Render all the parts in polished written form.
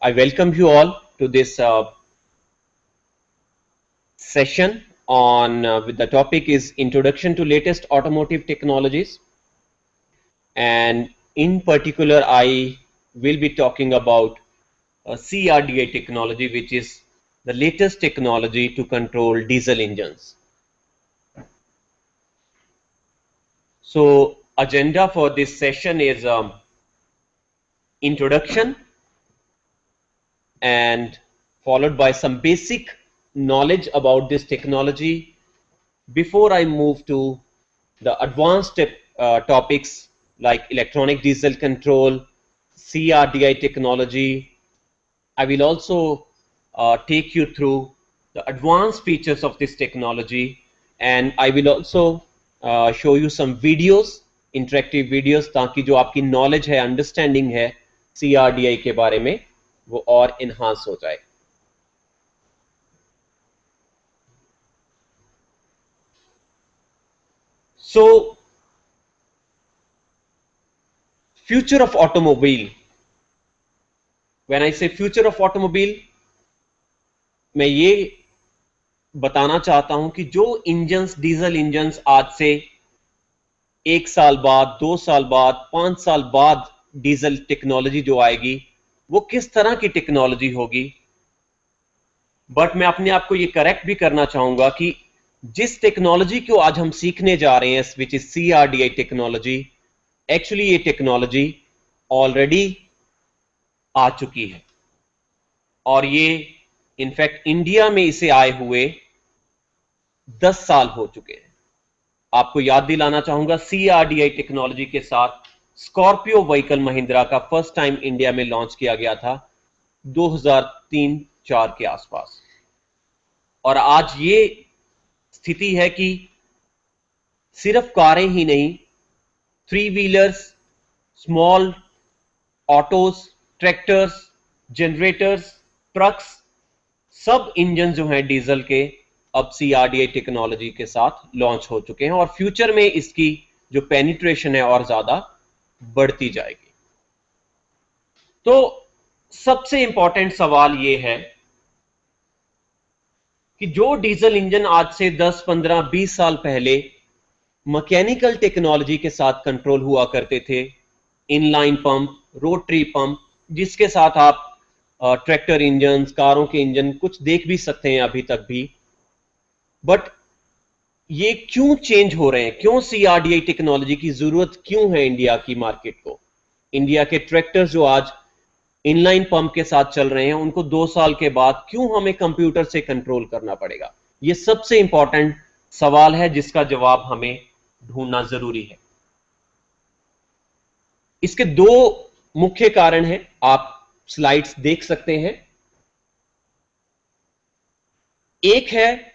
I welcome you all to this session on with the topic is Introduction to Latest Automotive Technologies, and in particular I will be talking about CRDI technology, which is the latest technology to control diesel engines. So agenda for this session is introduction and followed by some basic knowledge about this technology before I move to the advanced topics like electronic diesel control, CRDI technology. I will also take you through the advanced features of this technology, and I will also show you some videos, interactive videos, ताकि जो आपकी knowledge है, understanding है CRDI के बारे में वो और enhance हो जाए. So, future of automobile. When I say future of automobile, मैं ये बताना चाहता हूं कि जो इंजन्स, डीजल इंजन्स आज से 1 साल बाद, 2 साल बाद, 5 साल बाद डीजल टेक्नोलॉजी जो आएगी वो किस तरह की टेक्नोलॉजी होगी. बट मैं अपने आप को ये करेक्ट भी करना चाहूंगा कि जिस टेक्नोलॉजी को आज हम सीखने जा रहे हैं, which is CRDI technology, actually ये टेक्नोलॉजी ऑलरेडी आ चुकी है और ये इनफैक्ट इंडिया में इसे आए हुए 10 साल हो चुके हैं. आपको याद दिलाना चाहूंगा CRDI टेक्नोलॉजी के साथ स्कॉर्पियो व्हीकल महिंद्रा का फर्स्ट टाइम इंडिया में लॉन्च किया गया था 2003-04 के आसपास. और आज ये स्थिति है कि सिर्फ कारें ही नहीं, 3 wheelers, small autos, tractors, generators, trucks, सब इंजन जो हैं डीजल के अब CRDI टेक्नोलॉजी के साथ लॉन्च हो चुके हैं और फ्यूचर में इसकी जो पेनिट्रेशन है और ज्यादा बढ़ती जाएगी. तो सबसे इंपॉर्टेंट सवाल ये है कि जो डीजल इंजन आज से 10, 15, 20 साल पहले मैकेनिकल टेक्नोलॉजी के साथ कंट्रोल हुआ करते थे, इनलाइन पंप, रोटरी पंप, जिसके साथ आप ट्रैक्टर इंजन, कारों के इंजन कुछ देख भी सकते हैं अभी तक भी, बट ये क्यों चेंज हो रहे हैं, क्यों CRDI टेक्नोलॉजी की जरूरत क्यों है इंडिया की मार्केट को. इंडिया के ट्रैक्टर्स जो आज इनलाइन पंप के साथ चल रहे हैं उनको 2 साल के बाद क्यों हमें कंप्यूटर से कंट्रोल करना पड़ेगा. ये सबसे इंपॉर्टेंट सवाल है जिसका जवाब हमें ढूंढना जरूरी है. इसके 2 मुख्य कारण हैं, आप स्लाइड्स देख सकते हैं. एक है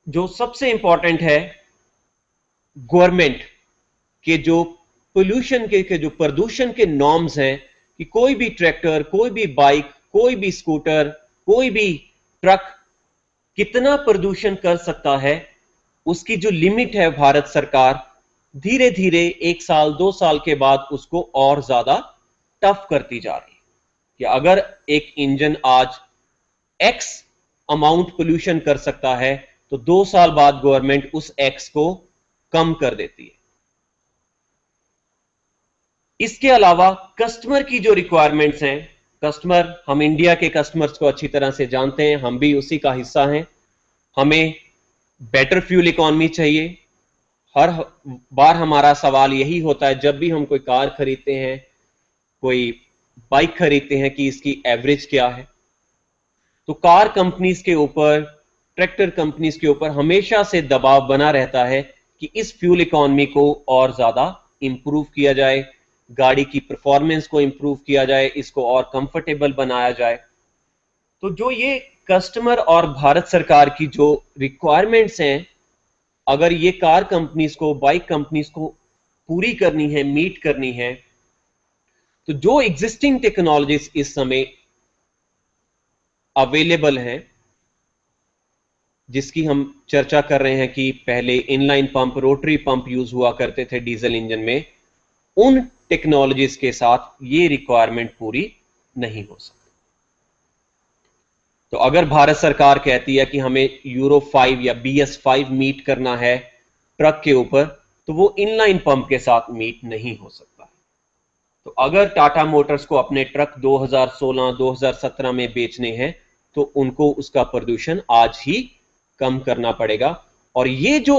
जो सबसे इंपॉर्टेंट है, गवर्नमेंट के जो पोल्यूशन के जो प्रदूषण के नॉर्म्स हैं कि कोई भी ट्रैक्टर, कोई भी बाइक, कोई भी स्कूटर, कोई भी ट्रक कितना प्रदूषण कर सकता है, उसकी जो लिमिट है भारत सरकार धीरे धीरे 1 साल 2 साल के बाद उसको और ज्यादा टफ करती जा रही है कि अगर एक इंजन आज X अमाउंट पोल्यूशन कर सकता है तो 2 साल बाद गवर्नमेंट उस X को कम कर देती है. इसके अलावा कस्टमर की जो रिक्वायरमेंट्स हैं, कस्टमर, हम इंडिया के कस्टमर्स को अच्छी तरह से जानते हैं, हम भी उसी का हिस्सा हैं. हमें बेटर फ्यूल इकोनॉमी चाहिए. हर बार हमारा सवाल यही होता है जब भी हम कोई कार खरीदते हैं, कोई बाइक खरीदते हैं कि इसकी एवरेज क्या है. तो कार कंपनीज के ऊपर, ट्रैक्टर कंपनीज के ऊपर हमेशा से दबाव बना रहता है कि इस फ्यूल इकोनॉमी को और ज्यादा इंप्रूव किया जाए, गाड़ी की परफॉर्मेंस को इंप्रूव किया जाए, इसको और कंफर्टेबल बनाया जाए. तो जो ये कस्टमर और भारत सरकार की जो रिक्वायरमेंट्स हैं, अगर ये कार कंपनीज को, बाइक कंपनीज को पूरी करनी है, मीट करनी है, तो जो एग्जिस्टिंग टेक्नोलॉजीज इस समय अवेलेबल हैं, जिसकी हम चर्चा कर रहे हैं कि पहले inline pump, rotary pump use हुआ करते थे डीजल इंजन में, उन टेक्नोलॉजीज के साथ ये रिक्वायरमेंट पूरी नहीं हो सकते। तो अगर भारत सरकार कहती है कि हमें यूरो 5 या BS5 मीट करना है ट्रक के ऊपर, तो वो इनलाइन पंप के साथ मीट नहीं हो सकता। तो अगर टाटा मोटर्स को अपने ट्रक 2016-2017 में बेचने हैं, तो उनको उसका प्रदूषण आज ही कम करना पड़ेगा। और ये जो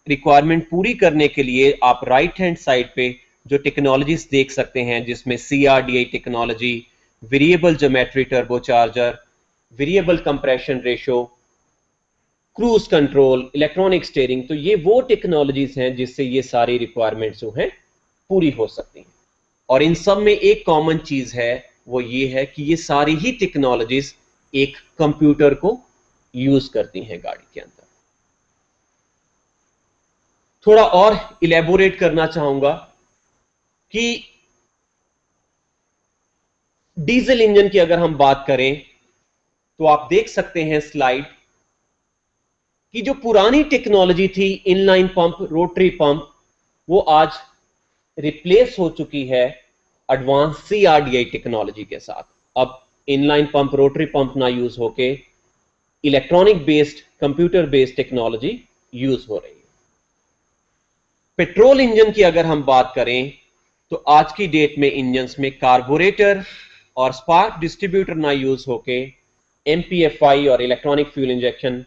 रिक्वायरमेंट पूरी करने के लिए आप राइट हैंड साइड पे जो टेक्नोलॉजीज देख सकते हैं, जिसमें CRDI technology, variable geometry turbo charger, variable compression ratio, cruise control, electronic steering, तो ये वो टेक्नोलॉजीज हैं जिससे ये सारी रिक्वायरमेंट्स जो हैं पूरी हो सकती हैं। और इन सब में एक कॉमन चीज है, वो ये है कि ये सारी ही टेक्नोलॉजीज एक कंप्यूटर को यूज करती हैं गाड़ी के अंदर। थोड़ा और इलेबोरेट करना चाहूंगा कि डीजल इंजन की अगर हम बात करें, तो आप देख सकते हैं स्लाइड कि जो पुरानी टेक्नोलॉजी थी इनलाइन पंप, रोटरी पंप, वो आज रिप्लेस हो चुकी है एडवांस CRDI टेक्नोलॉजी के साथ। अब इनलाइन पंप, रोटरी पंप ना यूज होके electronic based, computer based technology use हो रही है। पेट्रोल इंजन की अगर हम बात करें, तो आज की डेट में इंजन्स में कार्बोरेटर और स्पार्क डिस्ट्रीब्यूटर ना यूज होके MPFI और इलेक्ट्रॉनिक फ्यूल इंजेक्शन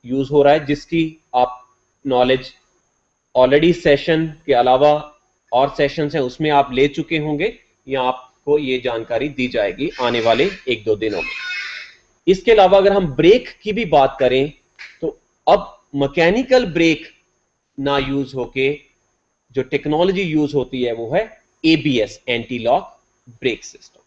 यूज हो रहा है, जिसकी आप नॉलेज ऑलरेडी सेशन के अलावा और सेशंस हैं उसमें आप ले चुके होंगे, या आपको ये जानकारी दी जाएगी आने वाले 1-2 दिनों में। इसके अलावा अगर हम ब्रेक की भी बात करें, तो अब मैकेनिकल ब्रेक ना यूज होके जो टेक्नोलॉजी यूज होती है वो है ABS, anti lock brake system.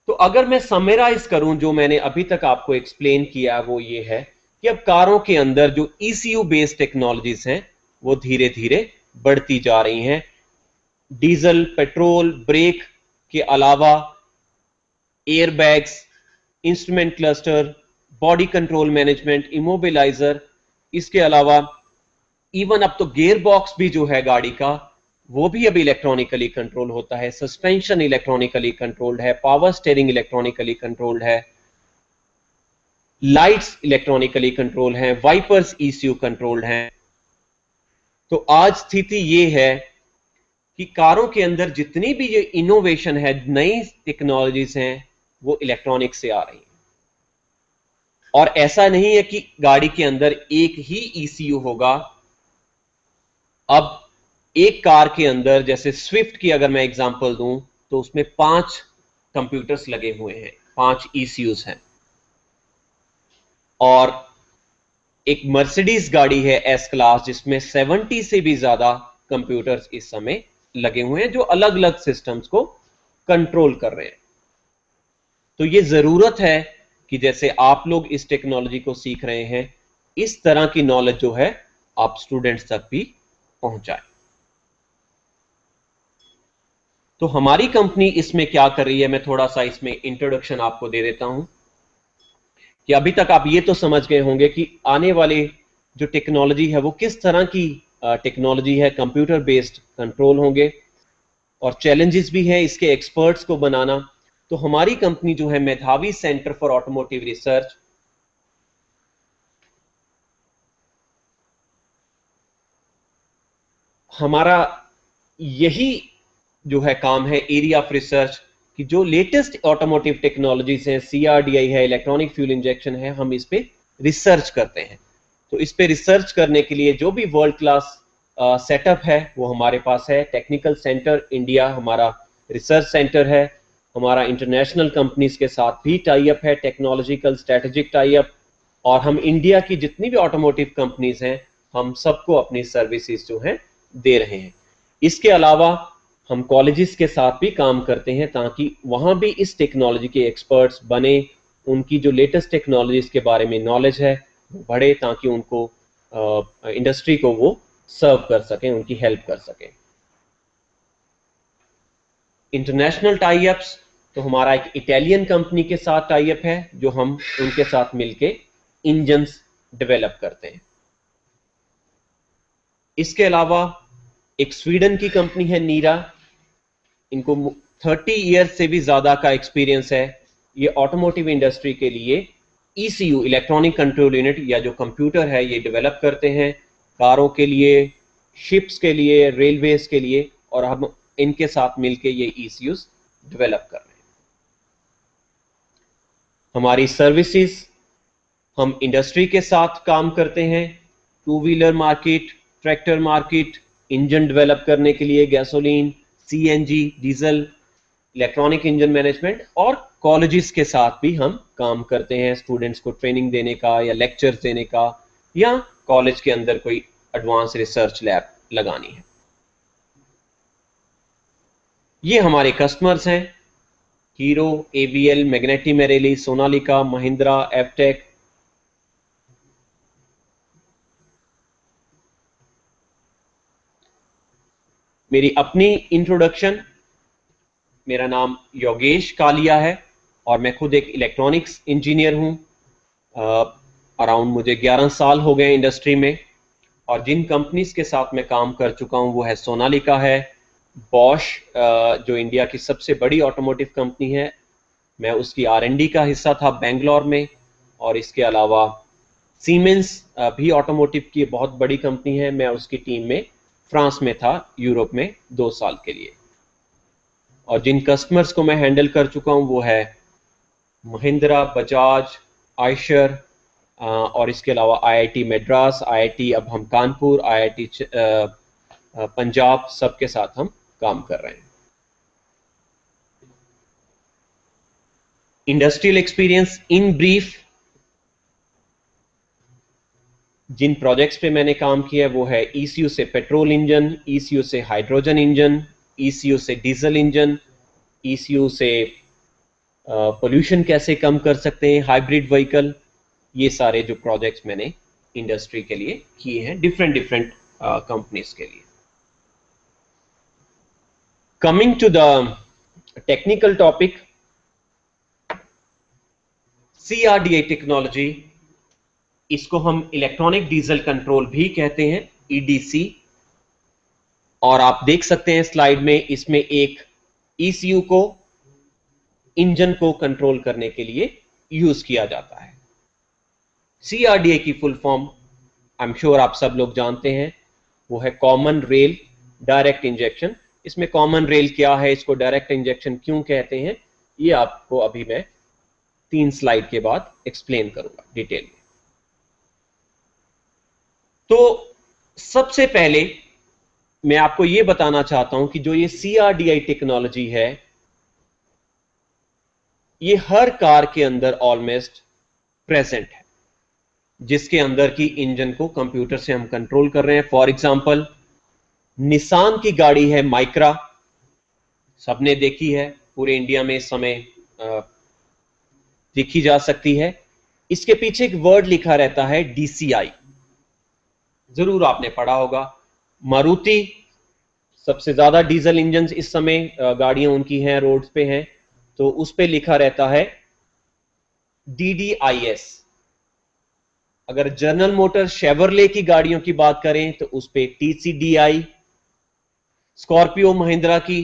तो अगर मैं समराइज करूं जो मैंने अभी तक आपको एक्सप्लेन किया, वो ये है कि अब कारों के अंदर जो ECU बेस्ड टेक्नोलॉजीज हैं वो धीरे धीरे बढ़ती जा रही हैं। डीजल, पेट्रोल, ब्रेक के अलावा airbags, instrument cluster, body control management, immobiliser, इसके अलावा इवन अब तो गियर बॉक्स भी जो है गाड़ी का, वो भी अब इलेक्ट्रॉनिकली कंट्रोल होता है, सस्पेंशन इलेक्ट्रॉनिकली कंट्रोल्ड है, पावर स्टीयरिंग इलेक्ट्रॉनिकली कंट्रोल्ड है, लाइट्स इलेक्ट्रॉनिकली कंट्रोल है, वाइपर्स ECU कंट्रोल्ड हैं। तो आज स्थिति ये है कि कारों के अंदर जितनी भी ये इनोवेशन है, नई टेक्नोलॉजीज हैं, वो इलेक्ट्रॉनिक से आ रही हैं। और ऐसा नहीं है कि गाड़ी के अंदर एक ही ECU होगा। अब एक कार के अंदर, जैसे स्विफ्ट की अगर मैं एग्जांपल दूं, तो उसमें 5 कंप्यूटर्स लगे हुए हैं, 5 ECUs हैं। और एक मर्सिडीज गाड़ी है S क्लास, जिसमें 70 से भी ज्यादा कंप्यूटर्स इस समय लगे हुए हैं, जो अलग अलग सिस्टम्स को कंट्रोल कर रहे हैं। तो ये जरूरत है कि जैसे आप लोग इस टेक्नोलॉजी को सीख रहे हैं, इस तरह की नॉलेज जो है आप स्टूडेंट्स तक भी पहुंचाएं। तो हमारी कंपनी इसमें क्या कर रही है, मैं थोड़ा सा इसमें इंट्रोडक्शन आपको दे देता हूं कि अभी तक आप ये तो समझ गए होंगे कि आने वाले जो टेक्नोलॉजी है वो किस तरह की टेक्नोलॉजी है, कंप्यूटर बेस्ड कंट्रोल होंगे, और चैलेंजेस भी हैं इसके एक्सपर्ट्स को बनाना। तो हमारी कंपनी जो है मेधावी सेंटर फॉर ऑटोमोटिव रिसर्च, हमारा यही जो है काम है, एरिया ऑफ रिसर्च, कि जो लेटेस्ट ऑटोमोटिव टेक्नोलॉजीज हैं, CRDI है, इलेक्ट्रॉनिक फ्यूल इंजेक्शन है, हम इस पे रिसर्च करते हैं। तो इस पे रिसर्च करने के लिए जो भी वर्ल्ड क्लास सेटअप है वो हमारे पास है। टेक्निकल सेंटर इंडिया हमारा रिसर्च सेंटर है। हमारा इंटरनेशनल कंपनीज के साथ भी टाई अप है, टेक्नोलॉजिकल स्ट्रेटेजिक टाई अप। और हम इंडिया की जितनी भी ऑटोमोटिव कंपनीज हैं, हम सबको अपनी सर्विसेज जो हैं दे रहे हैं। इसके अलावा हम कॉलेजेस के साथ भी काम करते हैं, ताकि वहां भी इस टेक्नोलॉजी के एक्सपर्ट्स बने, उनकी जो लेटेस्ट टेक्नोलॉजीज के बारे में नॉलेज है वो बढ़े, ताकि उनको इंडस्ट्री को वो सर्व कर सकें, उनकी हेल्प कर सकें। इंटरनेशनल टाई अप्स, तो हमारा एक इटालियन कंपनी के साथ टाई अप है, जो हम उनके साथ मिलके इंजन्स डेवलप करते हैं। इसके अलावा एक स्वीडन की कंपनी है नीरा, इनको 30 ईयर्स से भी ज्यादा का एक्सपीरियंस है। ये ऑटोमोटिव इंडस्ट्री के लिए ECU, इलेक्ट्रॉनिक कंट्रोल यूनिट, या जो कंप्यूटर है ये डेवलप करते हैं कारों के लिए, शिप्स के लिए, रेलवेज के लिए, और हम इनके साथ मिलके ये ECUs डेवलप कर रहे हैं। हमारी सर्विसेज, हम इंडस्ट्री के साथ काम करते हैं, two wheeler market, tractor market, engine develop करने के लिए gasoline, CNG, diesel, electronic engine management, और कॉलेजेस के साथ भी हम काम करते हैं, स्टूडेंट्स को ट्रेनिंग देने का या लेक्चर्स देने का, या कॉलेज के अंदर कोई एडवांस रिसर्च लैब लगानी है। ये हमारे कस्टमर्स हैं, हीरो, AVL, मैग्नेटी मेरेली, सोनालिका, महिंद्रा, एफटेक। मेरी अपनी इंट्रोडक्शन, मेरा नाम योगेश कालिया है और मैं खुद एक इलेक्ट्रॉनिक्स इंजीनियर हूँ। अराउंड मुझे 11 साल हो गए इंडस्ट्री में, और जिन कंपनीज के साथ मैं काम कर चुका हूँ वो है सोनालिका है, बॉश जो इंडिया की सबसे बड़ी ऑटोमोटिव कंपनी है, मैं उसकी R&D का हिस्सा था बेंगलोर में, और इसके अलावा सीमेंस भी ऑटोमोटिव की बहुत बड़ी कंपनी है, मैं उसकी टीम में फ्रांस में था, यूरोप में 2 साल के लिए। और जिन कस्टमर्स को मैं हैंडल कर चुका हूँ वो है महिंद्रा, बजाज, आयशर, और इसके अलावा IIT मद्रास, IIT अब हम कानपुर, IIT पंजाब, सबके साथ हम काम कर रहे हैं। इंडस्ट्रियल एक्सपीरियंस इन ब्रीफ, जिन प्रोजेक्ट्स पे मैंने काम किया वो है ECU से पेट्रोल इंजन, ECU से हाइड्रोजन इंजन, ECU से डीजल इंजन, ECU से पोल्यूशन कैसे कम कर सकते हैं, हाइब्रिड व्हीकल, ये सारे जो प्रोजेक्ट्स मैंने इंडस्ट्री के लिए किए हैं, डिफरेंट कंपनीज के लिए। Coming to the technical topic, CRDI technology, इसको हम इलेक्ट्रॉनिक डीजल कंट्रोल भी कहते हैं, EDC। और आप देख सकते हैं स्लाइड में, इसमें एक ECU को इंजन को कंट्रोल करने के लिए यूज किया जाता है। CRDI की full form I am sure आप सब लोग जानते हैं, वो है कॉमन रेल डायरेक्ट इंजेक्शन। इसमें कॉमन रेल क्या है, इसको डायरेक्ट इंजेक्शन क्यों कहते हैं, ये आपको अभी मैं 3 स्लाइड के बाद एक्सप्लेन करूंगा डिटेल में। तो सबसे पहले मैं आपको ये बताना चाहता हूं कि जो ये CRDI टेक्नोलॉजी है, ये हर कार के अंदर ऑलमोस्ट प्रेजेंट है, जिसके अंदर की इंजन को कंप्यूटर से हम कंट्रोल कर रहे हैं। फॉर एग्जांपल, निसान की गाड़ी है माइक्रा, सबने देखी है, पूरे इंडिया में इस समय देखी जा सकती है। इसके पीछे एक वर्ड लिखा रहता है DCI, जरूर आपने पढ़ा होगा। मारुति, सबसे ज्यादा डीजल इंजन इस समय गाड़ियां उनकी हैं, रोड्स पे हैं, तो उस पे लिखा रहता है DDIS। अगर जनरल मोटर शेवरले की गाड़ियों की बात करें तो उस पे TCDI। स्कॉर्पियो महिंद्रा की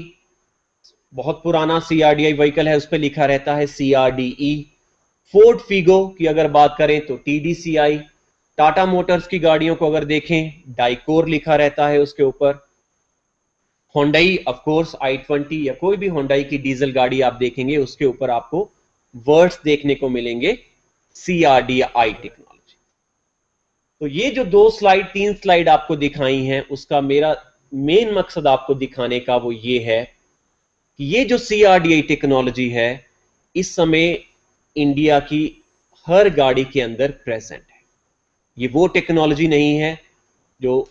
बहुत पुराना CRDI व्हीकल है, उस पे लिखा रहता है CRDE। फोर्ड फिगो की अगर बात करें तो TDCI। टाटा मोटर्स की गाड़ियों को अगर देखें, डाइकोर लिखा रहता है उसके ऊपर। होंडाई ऑफ कोर्स i20 या कोई भी होंडाई की डीजल गाड़ी आप देखेंगे उसके ऊपर आपको वर्ड्स देखने को मिलेंगे CRDI टेक्नोलॉजी। तो ये जो 3 स्लाइड आपको दिखाई हैं, उसका मेरा मेन मकसद आपको दिखाने का वो ये है कि ये जो CRDI टेक्नोलॉजी है इस समय इंडिया की हर गाड़ी के अंदर प्रेजेंट है। ये वो टेक्नोलॉजी नहीं है जो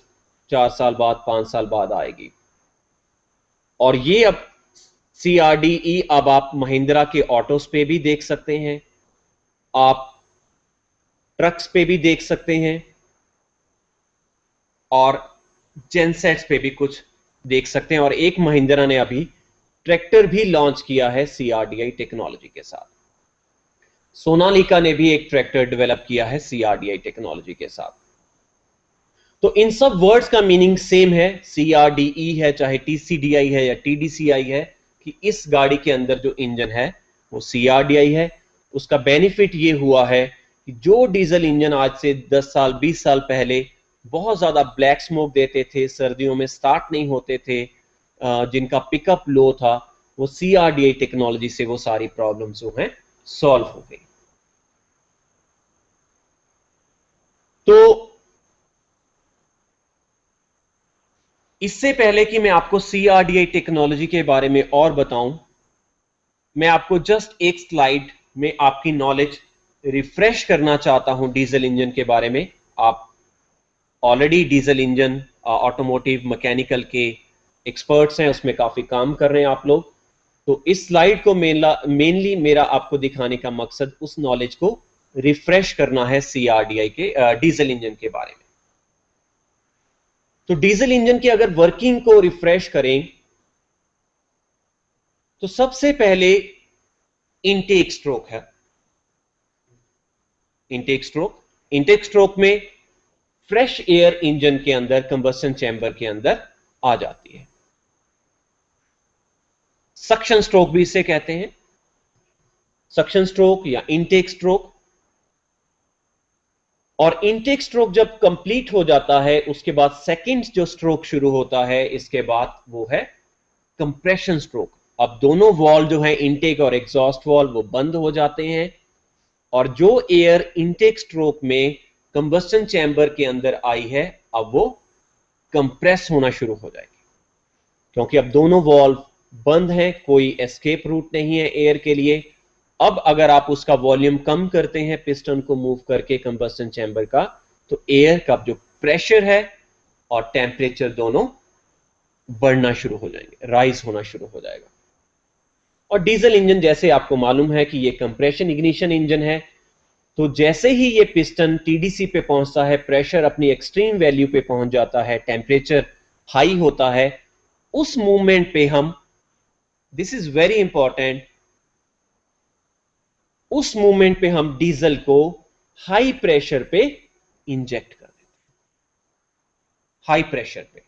4 साल बाद, 5 साल बाद आएगी। और ये अब CRDE अब आप महिंद्रा के ऑटोस पे भी देख सकते हैं, आप ट्रक्स पे भी देख सकते हैं, और जेनसेट्स पे भी कुछ देख सकते हैं। और एक महिंद्रा ने अभी ट्रैक्टर भी लॉन्च किया है CRDI टेक्नोलॉजी के साथ। सोनालिका ने भी एक ट्रैक्टर डेवलप किया है CRDI टेक्नोलॉजी के साथ। तो इन सब वर्ड्स का मीनिंग सेम है, CRDE है, चाहे TCDI है या TDCI है, कि इस गाड़ी के अंदर जो इंजन है वो CRDI है। उसका बेनिफिट ये हुआ है कि जो डीजल इंजन आज से 10 साल 20 साल पहले बहुत ज्यादा ब्लैक स्मोक देते थे, सर्दियों में स्टार्ट नहीं होते थे, जिनका पिकअप लो था, वो CRDI टेक्नोलॉजी से वो सारी प्रॉब्लम्स जो हैं सॉल्व हो गई। तो इससे पहले कि मैं आपको CRDI टेक्नोलॉजी के बारे में और बताऊं, मैं आपको जस्ट एक स्लाइड में आपकी नॉलेज रिफ्रेश करना चाहता हूं डीजल इंजन के बारे में। आप already diesel engine automotive mechanical के एक्सपर्ट्स हैं, उसमें काफी काम कर रहे हैं आप लोग। तो इस स्लाइड को मेनली मेरा आपको दिखाने का मकसद उस नॉलेज को रिफ्रेश करना है CRDI के डीजल इंजन के बारे में। तो डीजल इंजन की अगर वर्किंग को रिफ्रेश करें तो सबसे पहले इनटेक स्ट्रोक है। इनटेक स्ट्रोक में फ्रेश एयर इंजन के अंदर, कंबस्शन चैम्बर के अंदर आ जाती है। सक्शन स्ट्रोक भी इसे कहते हैं, सक्शन स्ट्रोक या इनटेक स्ट्रोक। और इनटेक स्ट्रोक जब कंप्लीट हो जाता है उसके बाद सेकंड जो स्ट्रोक शुरू होता है इसके बाद, वो है कंप्रेशन स्ट्रोक। अब दोनों वॉल्व जो है, इनटेक और एग्जॉस्ट वॉल्व, वो बंद हो जाते हैं और जो एयर इनटेक स्ट्रोक में कंबस्शन चैम्बर के अंदर आई है अब वो कंप्रेस होना शुरू हो जाएगी, क्योंकि अब दोनों वॉल्व बंद हैं, कोई एस्केप रूट नहीं है एयर के लिए। अब अगर आप उसका वॉल्यूम कम करते हैं पिस्टन को मूव करके कंबस्शन चैम्बर का, तो एयर का जो प्रेशर है और टेम्परेचर दोनों बढ़ना शुरू हो जाएंगे, राइज होना शुरू हो जाएगा। और डीजल इंजन जैसे आपको मालूम है कि ये कंप्रेशन इग्निशन इंजन है, तो जैसे ही ये पिस्टन TDC पे पहुंचता है, प्रेशर अपनी एक्सट्रीम वैल्यू पे पहुंच जाता है, टेम्परेचर हाई होता है, उस मूवमेंट पे हम, दिस इज वेरी इंपॉर्टेंट, उस मूवमेंट पे हम डीजल को हाई प्रेशर पे इंजेक्ट कर देते हैं। हाई प्रेशर पे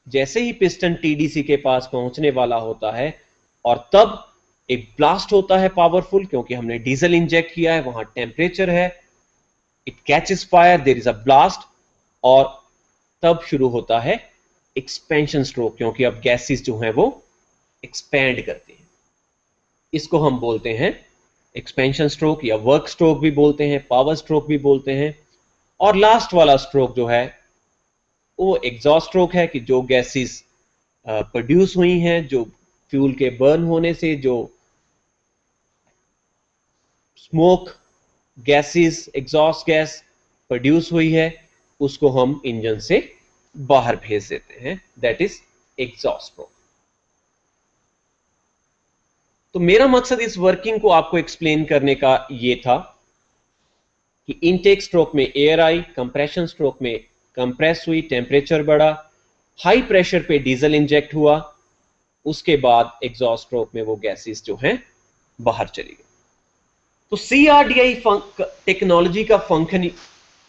जैसे ही पिस्टन TDC के पास पहुंचने वाला होता है और तब एक ब्लास्ट होता है पावरफुल, क्योंकि हमने डीजल इंजेक्ट किया है, वहां टेम्परेचर है, it catches fire, there is a blast, और तब शुरू होता है एक्सपेंशन स्ट्रोक, क्योंकि अब गैसेस जो हैं वो एक्सपैंड करती हैं। इसको हम बोलते हैं एक्सपेंशन स्ट्रोक या वर्क स्ट्रोक भी बोलते हैं, पावर स्ट्रोक भी बोलते हैं। और लास्ट वाला स्ट्रोक जो है वो एग्जॉस्ट स्ट्रोक है, कि जो गैसेस प्रोड्यूस हुई हैं, जो फ्यूल के बर्न होने से जो smoke gases, exhaust gas produce हुई है, उसको हम इंजन से बाहर भेज देते हैं, दैट इज एग्जॉस्ट स्ट्रोक। तो मेरा मकसद इस वर्किंग को आपको एक्सप्लेन करने का यह था कि इनटेक स्ट्रोक में एयर आई, कंप्रेशन स्ट्रोक में कंप्रेस हुई, टेम्परेचर बढ़ा, हाई प्रेशर पे डीजल इंजेक्ट हुआ, उसके बाद एग्जॉस्ट स्ट्रोक में वो गैसेस जो हैं बाहर चली गई। तो CRDI टेक्नोलॉजी का फंक्शन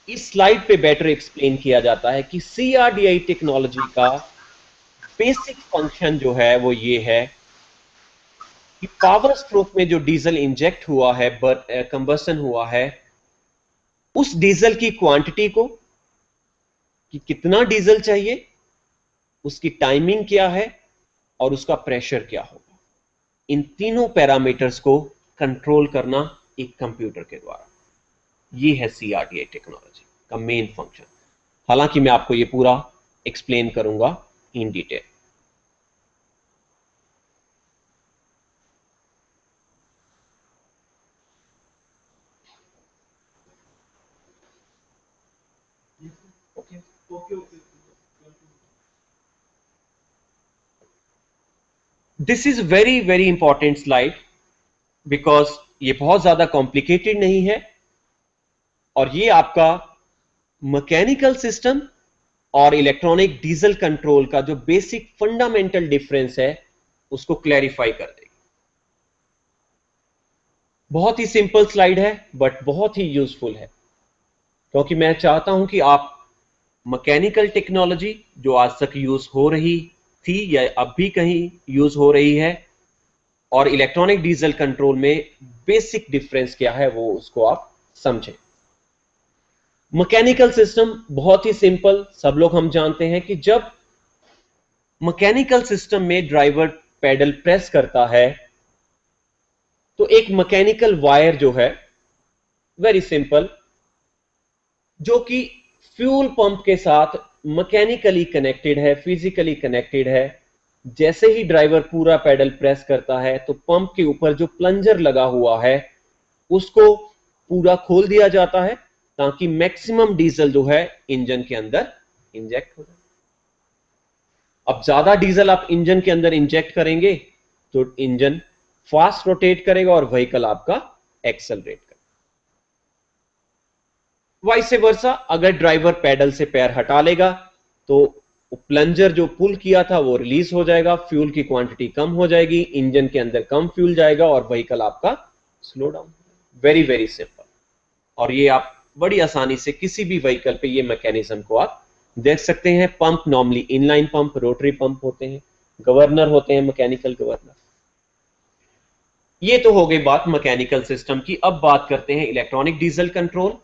इस स्लाइड पे बेटर एक्सप्लेन किया जाता है कि CRDI टेक्नोलॉजी का बेसिक फंक्शन जो है वो ये है कि पावर स्ट्रोक में जो डीजल इंजेक्ट हुआ है, कंबस्शन हुआ है, उस डीजल की क्वांटिटी को, कि कितना डीजल चाहिए, उसकी टाइमिंग क्या है और उसका प्रेशर क्या होगा, इन तीनों पैरामीटर्स को कंट्रोल करना एक कंप्यूटर के द्वारा, ये है CRDI टेक्नोलॉजी का मेन फंक्शन। हालांकि मैं आपको ये पूरा एक्सप्लेन करूंगा in detail. This is very very important slide, because ये बहुत ज्यादा कॉम्प्लिकेटेड नहीं है और ये आपका मैकेनिकल सिस्टम और इलेक्ट्रॉनिक डीजल कंट्रोल का जो बेसिक फंडामेंटल डिफरेंस है उसको क्लैरिफाई कर देगी। बहुत ही सिंपल स्लाइड है बट बहुत ही यूजफुल है, क्योंकि मैं चाहता हूं कि आप मैकेनिकल टेक्नोलॉजी जो आज तक यूज हो रही थी या अब भी कहीं यूज हो रही है, और इलेक्ट्रॉनिक डीजल कंट्रोल में बेसिक डिफरेंस क्या है वो उसको आप समझें। मैकेनिकल सिस्टम बहुत ही सिंपल, सब लोग हम जानते हैं कि जब मैकेनिकल सिस्टम में ड्राइवर पेडल प्रेस करता है तो एक मैकेनिकल वायर जो है, वेरी सिंपल, जो कि फ्यूल पंप के साथ मैकेनिकली कनेक्टेड है, फिजिकली कनेक्टेड है। जैसे ही ड्राइवर पूरा पेडल प्रेस करता है तो पंप के ऊपर जो प्लंजर लगा हुआ है उसको पूरा खोल दिया जाता है ताकि मैक्सिमम डीजल जो है इंजन के अंदर इंजेक्ट हो जाए। अब ज्यादा डीजल आप इंजन के अंदर इंजेक्ट करेंगे तो इंजन फास्ट रोटेट करेगा और व्हीकल आपका एक्सेलरेट करेगा। वाइस वर्सा, अगर ड्राइवर पैडल से पैर हटा लेगा तो प्लंजर जो पुल किया था वो रिलीज हो जाएगा, फ्यूल की क्वांटिटी कम हो जाएगी, इंजन के अंदर कम फ्यूल जाएगा और व्हीकल आपका slow down. Very very simple. और ये आप बड़ी आसानी से किसी भी व्हीकल पे ये मैकेनिज्म को आप देख सकते हैं। Pump normally inline pump, rotary pump होते हैं, गवर्नर होते हैं, मैकेनिकल गवर्नर। ये तो हो गई बात मैकेनिकल सिस्टम की। अब बात करते हैं electronic diesel control.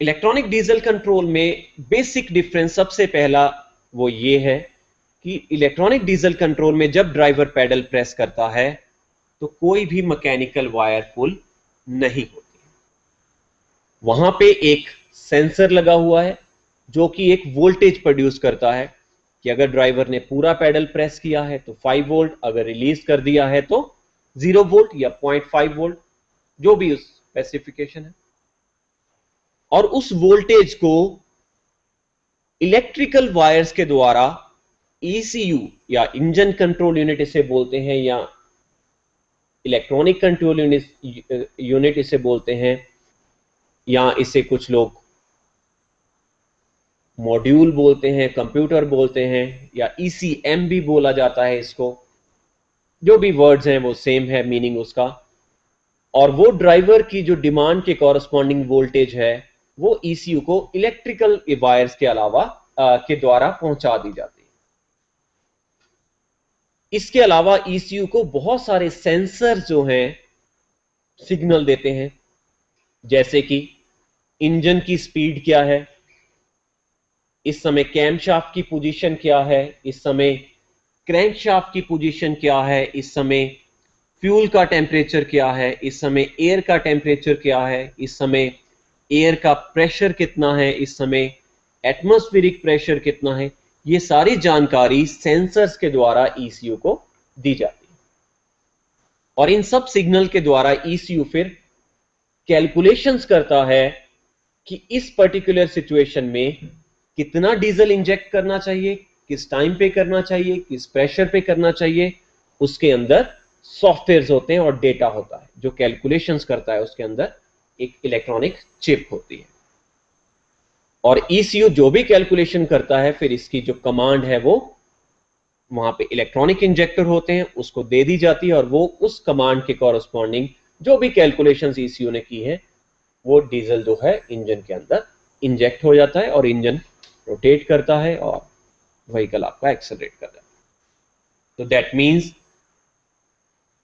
Electronic diesel control में बेसिक डिफरेंस सबसे पहला वो ये है कि इलेक्ट्रॉनिक डीजल कंट्रोल में जब ड्राइवर पैडल प्रेस करता है तो कोई भी मैकेनिकल वायर पुल नहीं होती। वहां पे एक सेंसर लगा हुआ है जो कि एक वोल्टेज प्रोड्यूस करता है कि अगर ड्राइवर ने पूरा पैडल प्रेस किया है तो 5 वोल्ट, अगर रिलीज कर दिया है तो 0 वोल्ट या 0.5 वोल्ट, जो भी उस स्पेसिफिकेशन है। और उस वोल्टेज को इलेक्ट्रिकल वायर्स के द्वारा ECU या इंजन कंट्रोल यूनिट इसे बोलते हैं, या इलेक्ट्रॉनिक कंट्रोल यूनिट इसे बोलते हैं, या इसे कुछ लोग मॉड्यूल बोलते हैं, कंप्यूटर बोलते हैं, या ECM भी बोला जाता है इसको। जो भी वर्ड्स हैं वो सेम है मीनिंग उसका। और वो ड्राइवर की जो डिमांड के कॉरस्पॉन्डिंग वोल्टेज है वो ECU को इलेक्ट्रिकल वायर्स के अलावा के द्वारा पहुंचा दी जाती है। इसके अलावा ECU को बहुत सारे सेंसर जो हैं सिग्नल देते हैं, जैसे कि इंजन की स्पीड क्या है, इस समय कैमशाफ्ट की पोजीशन क्या है, इस समय क्रैंकशाफ्ट की पोजीशन क्या है, इस समय फ्यूल का टेम्परेचर क्या है, इस समय एयर का टेम्परेचर क्या है, इस समय एयर का प्रेशर कितना है, इस समय एटमॉस्फेरिक प्रेशर कितना है। ये सारी जानकारी सेंसर्स के द्वारा ECU को दी जाती है और इन सब सिग्नल के द्वारा ECU फिर कैलकुलेशंस करता है कि इस पर्टिकुलर सिचुएशन में कितना डीजल इंजेक्ट करना चाहिए, किस टाइम पे करना चाहिए, किस प्रेशर पे करना चाहिए। उसके अंदर सॉफ्टवेयर्स होते हैं और डेटा होता है जो कैलकुलेशंस करता है। उसके अंदर एक इलेक्ट्रॉनिक चिप होती है और ECU जो भी कैलकुलेशन करता है फिर इसकी जो कमांड है वो वहां पे इलेक्ट्रॉनिक इंजेक्टर होते हैं, उसको दे दी जाती है और वो उस कमांड के कॉरस्पॉन्डिंग जो भी कैलकुलेशंस ECU ने की है वो डीजल जो है इंजन के अंदर इंजेक्ट हो जाता है और इंजन रोटेट करता है और व्हीकल आपका एक्सेलरेट करता है। तो दैट मींस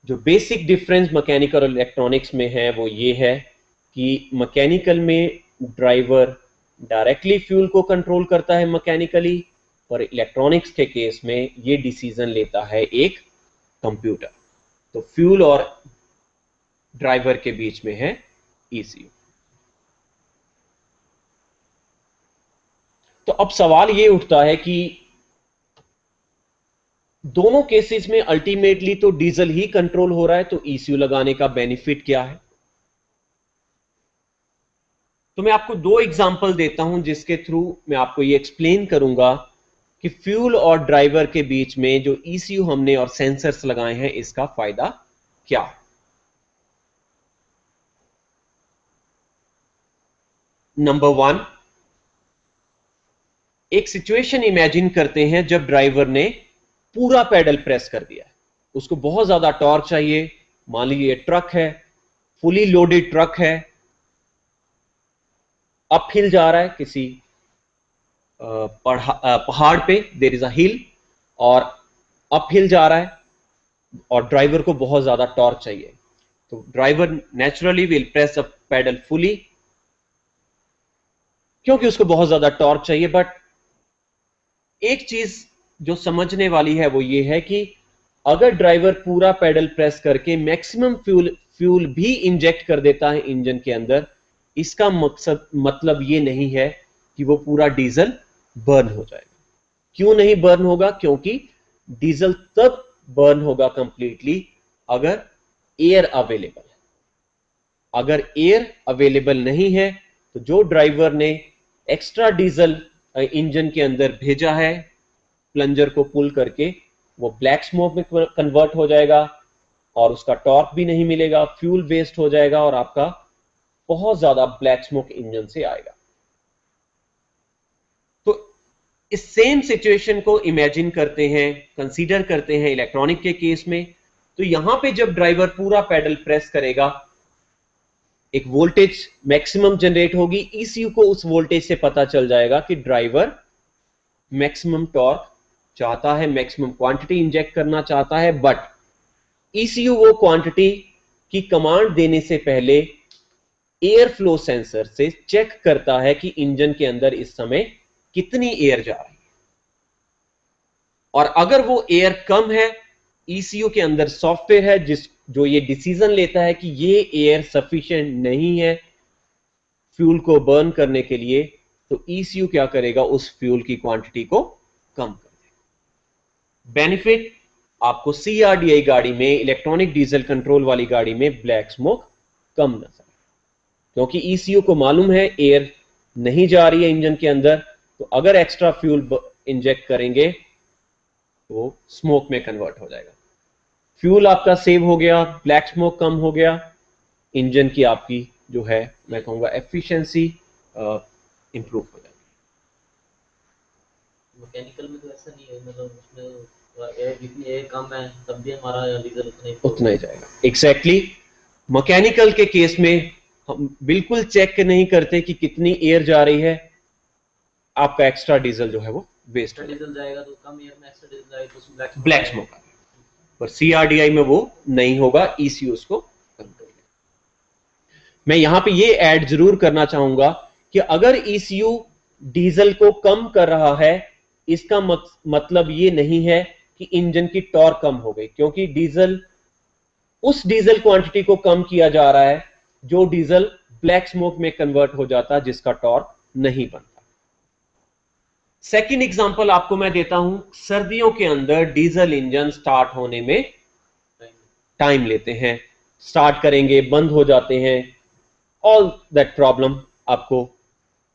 जो बेसिक डिफरेंस मैकेनिकल और इलेक्ट्रॉनिक्स में है वो ये है कि मैकेनिकल में ड्राइवर डायरेक्टली फ्यूल को कंट्रोल करता है मैकेनिकली, और इलेक्ट्रॉनिक्स के केस में ये डिसीजन लेता है एक कंप्यूटर। तो फ्यूल और ड्राइवर के बीच में है ECU। तो अब सवाल ये उठता है कि दोनों केसेस में अल्टीमेटली तो डीजल ही कंट्रोल हो रहा है, तो ECU लगाने का बेनिफिट क्या है। तो मैं आपको दो एग्जांपल देता हूं जिसके थ्रू मैं आपको ये एक्सप्लेन करूंगा कि फ्यूल और ड्राइवर के बीच में जो ECU हमने और सेंसर्स लगाए हैं इसका फायदा क्या है। नंबर 1, एक सिचुएशन इमेजिन करते हैं जब ड्राइवर ने पूरा पेडल प्रेस कर दिया है, उसको बहुत ज्यादा टॉर्क चाहिए। मान लीजिए ट्रक है, फुली लोडेड ट्रक है, अपहिल जा रहा है किसी पहाड़ पे देयर इज अ हिल और अप हिल जा रहा है और ड्राइवर को बहुत ज्यादा टॉर्क चाहिए, तो driver naturally will press a pedal fully क्योंकि उसको बहुत ज्यादा टॉर्क चाहिए। बट एक चीज जो समझने वाली है वो ये है कि अगर ड्राइवर पूरा पेडल प्रेस करके मैक्सिमम फ्यूल भी इंजेक्ट कर देता है इंजन के अंदर, इसका मतलब ये नहीं है कि वो पूरा डीजल बर्न हो जाएगा। क्यों नहीं बर्न होगा? क्योंकि डीजल तब बर्न होगा कंप्लीटली अगर एयर अवेलेबल है। अगर एयर अवेलेबल नहीं है तो जो ड्राइवर ने एक्स्ट्रा डीजल इंजन के अंदर भेजा है प्लंजर को पुल करके, वो ब्लैक स्मोक में कन्वर्ट हो जाएगा और उसका टॉर्क भी नहीं मिलेगा, फ्यूल वेस्ट हो जाएगा और आपका बहुत ज्यादा ब्लैक स्मोक इंजन से आएगा। तो इस सेम सिचुएशन को इमेजिन करते हैं, कंसीडर करते हैं इलेक्ट्रॉनिक के केस में। तो यहां पे जब ड्राइवर पूरा पेडल प्रेस करेगा, एक वोल्टेज मैक्सिमम जनरेट होगी, ईसीयू को उस वोल्टेज से पता चल जाएगा कि ड्राइवर मैक्सिमम टॉर्क चाहता है, मैक्सिमम क्वांटिटी इंजेक्ट करना चाहता है। बट ईसीयू वो क्वांटिटी की कमांड देने से पहले एयर फ्लो सेंसर से चेक करता है कि इंजन के अंदर इस समय कितनी एयर जा रही है, और अगर वो एयर कम है, ईसीयू के अंदर सॉफ्टवेयर है जो ये डिसीजन लेता है कि ये एयर सफिशिएंट नहीं है फ्यूल को बर्न करने के लिए, तो ईसीयू क्या करेगा? उस फ्यूल की क्वांटिटी को कम कर देगा। बेनिफिट आपको सीआरडीआई गाड़ी में, इलेक्ट्रॉनिक डीजल कंट्रोल वाली गाड़ी में ब्लैक स्मोक कम नजर, क्योंकि ईसीयू को मालूम है एयर नहीं जा रही है इंजन के अंदर, तो अगर एक्स्ट्रा फ्यूल इंजेक्ट करेंगे तो स्मोक में कन्वर्ट हो जाएगा, फ्यूल आपका सेव हो गया, ब्लैक स्मोक कम हो गया, इंजन की आपकी जो है मैं कहूंगा एफिशिएंसी इंप्रूव हो जाएगी। मैकेनिकल में तो ऐसा नहीं है, मतलब उसमें एयर जितनी एयर कम है तब भी हमारा डीजल उतना ही जाएगा। एग्जैक्टली मैकेनिकल के केस में हम बिल्कुल चेक नहीं करते कि कितनी एयर जा रही है, आपका एक्स्ट्रा डीजल जो है वो वेस्ट डीजल जाएगा, तो कम एयर में एक्स्ट्रा डीजल जाएगा तो ब्लैक स्मोक आएगा। पर सीआरडीआई में वो नहीं होगा, ईसीयू उसको कम करेगा। मैं यहां पे ये ऐड जरूर करना चाहूंगा कि अगर ईसीयू डीजल को कम कर रहा है, इसका मतलब ये नहीं है कि इंजन की टॉर्क कम हो गई, क्योंकि डीजल उस डीजल क्वांटिटी को कम किया जा रहा है जो डीजल ब्लैक स्मोक में कन्वर्ट हो जाता, जिसका टॉर्क नहीं बनता। सेकंड एग्जांपल आपको मैं देता हूं, सर्दियों के अंदर डीजल इंजन स्टार्ट होने में टाइम लेते हैं, स्टार्ट करेंगे बंद हो जाते हैं, ऑल दैट प्रॉब्लम आपको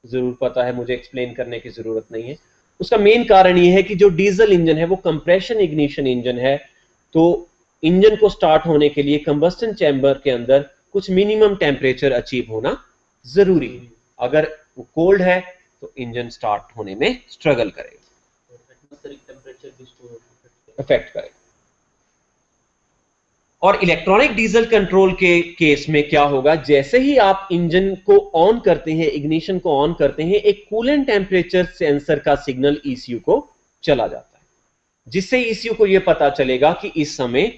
जरूर पता है, मुझे एक्सप्लेन करने की जरूरत नहीं है। उसका मेन कारण यह है कि जो डीजल इंजन है वो कंप्रेशन इग्निशन इंजन है, तो इंजन को स्टार्ट होने के लिए कंबस्टन चैम्बर के अंदर कुछ मिनिमम टेम्परेचर अचीव होना जरूरी है। अगर वो कोल्ड है तो इंजन स्टार्ट होने में स्ट्रगल करेगा, इफेक्ट करेगा। और इलेक्ट्रॉनिक डीजल कंट्रोल के केस में क्या होगा, जैसे ही आप इंजन को ऑन करते हैं, इग्निशन को ऑन करते हैं, एक कूलेंट टेम्परेचर सेंसर का सिग्नल ईसीयू को चला जाता है, जिससे ईसीयू को यह पता चलेगा कि इस समय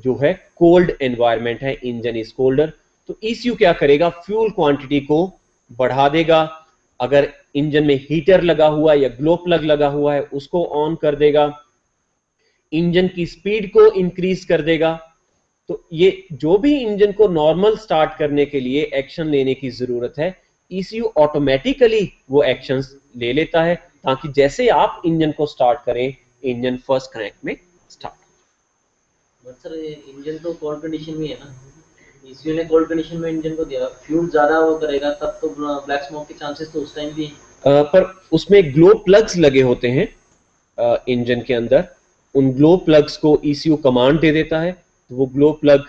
जो है कोल्ड एनवायरनमेंट है, इंजन इज कोल्डर। तो ईसीयू क्या करेगा? फ्यूल क्वांटिटी को बढ़ा देगा। अगर इंजन में हीटर लगा हुआ है या ग्लो प्लग लगा हुआ है उसको ऑन कर देगा, इंजन की स्पीड को इंक्रीज कर देगा। तो ये जो भी इंजन को नॉर्मल स्टार्ट करने के लिए एक्शन लेने की जरूरत है, ईसीयू ऑटोमेटिकली वो एक्शंस ले लेता है, ताकि जैसे आप इंजन को स्टार्ट करें, इंजन फर्स्ट क्रैंक में स्टार्ट। बट सर इंजन तो कोल्ड कंडीशन में है ना, ईसीयू ने कोल्ड कंडीशन में इंजन को दिया, फ्यूल ज्यादा वो करेगा तब तो ब्लैक स्मोक के चांसेस तो उस टाइम भी पर उसमें ग्लो प्लग्स लगे होते हैं इंजन के अंदर, उन ग्लो प्लग्स को ईसीयू कमांड दे देता है, तो वो ग्लो प्लग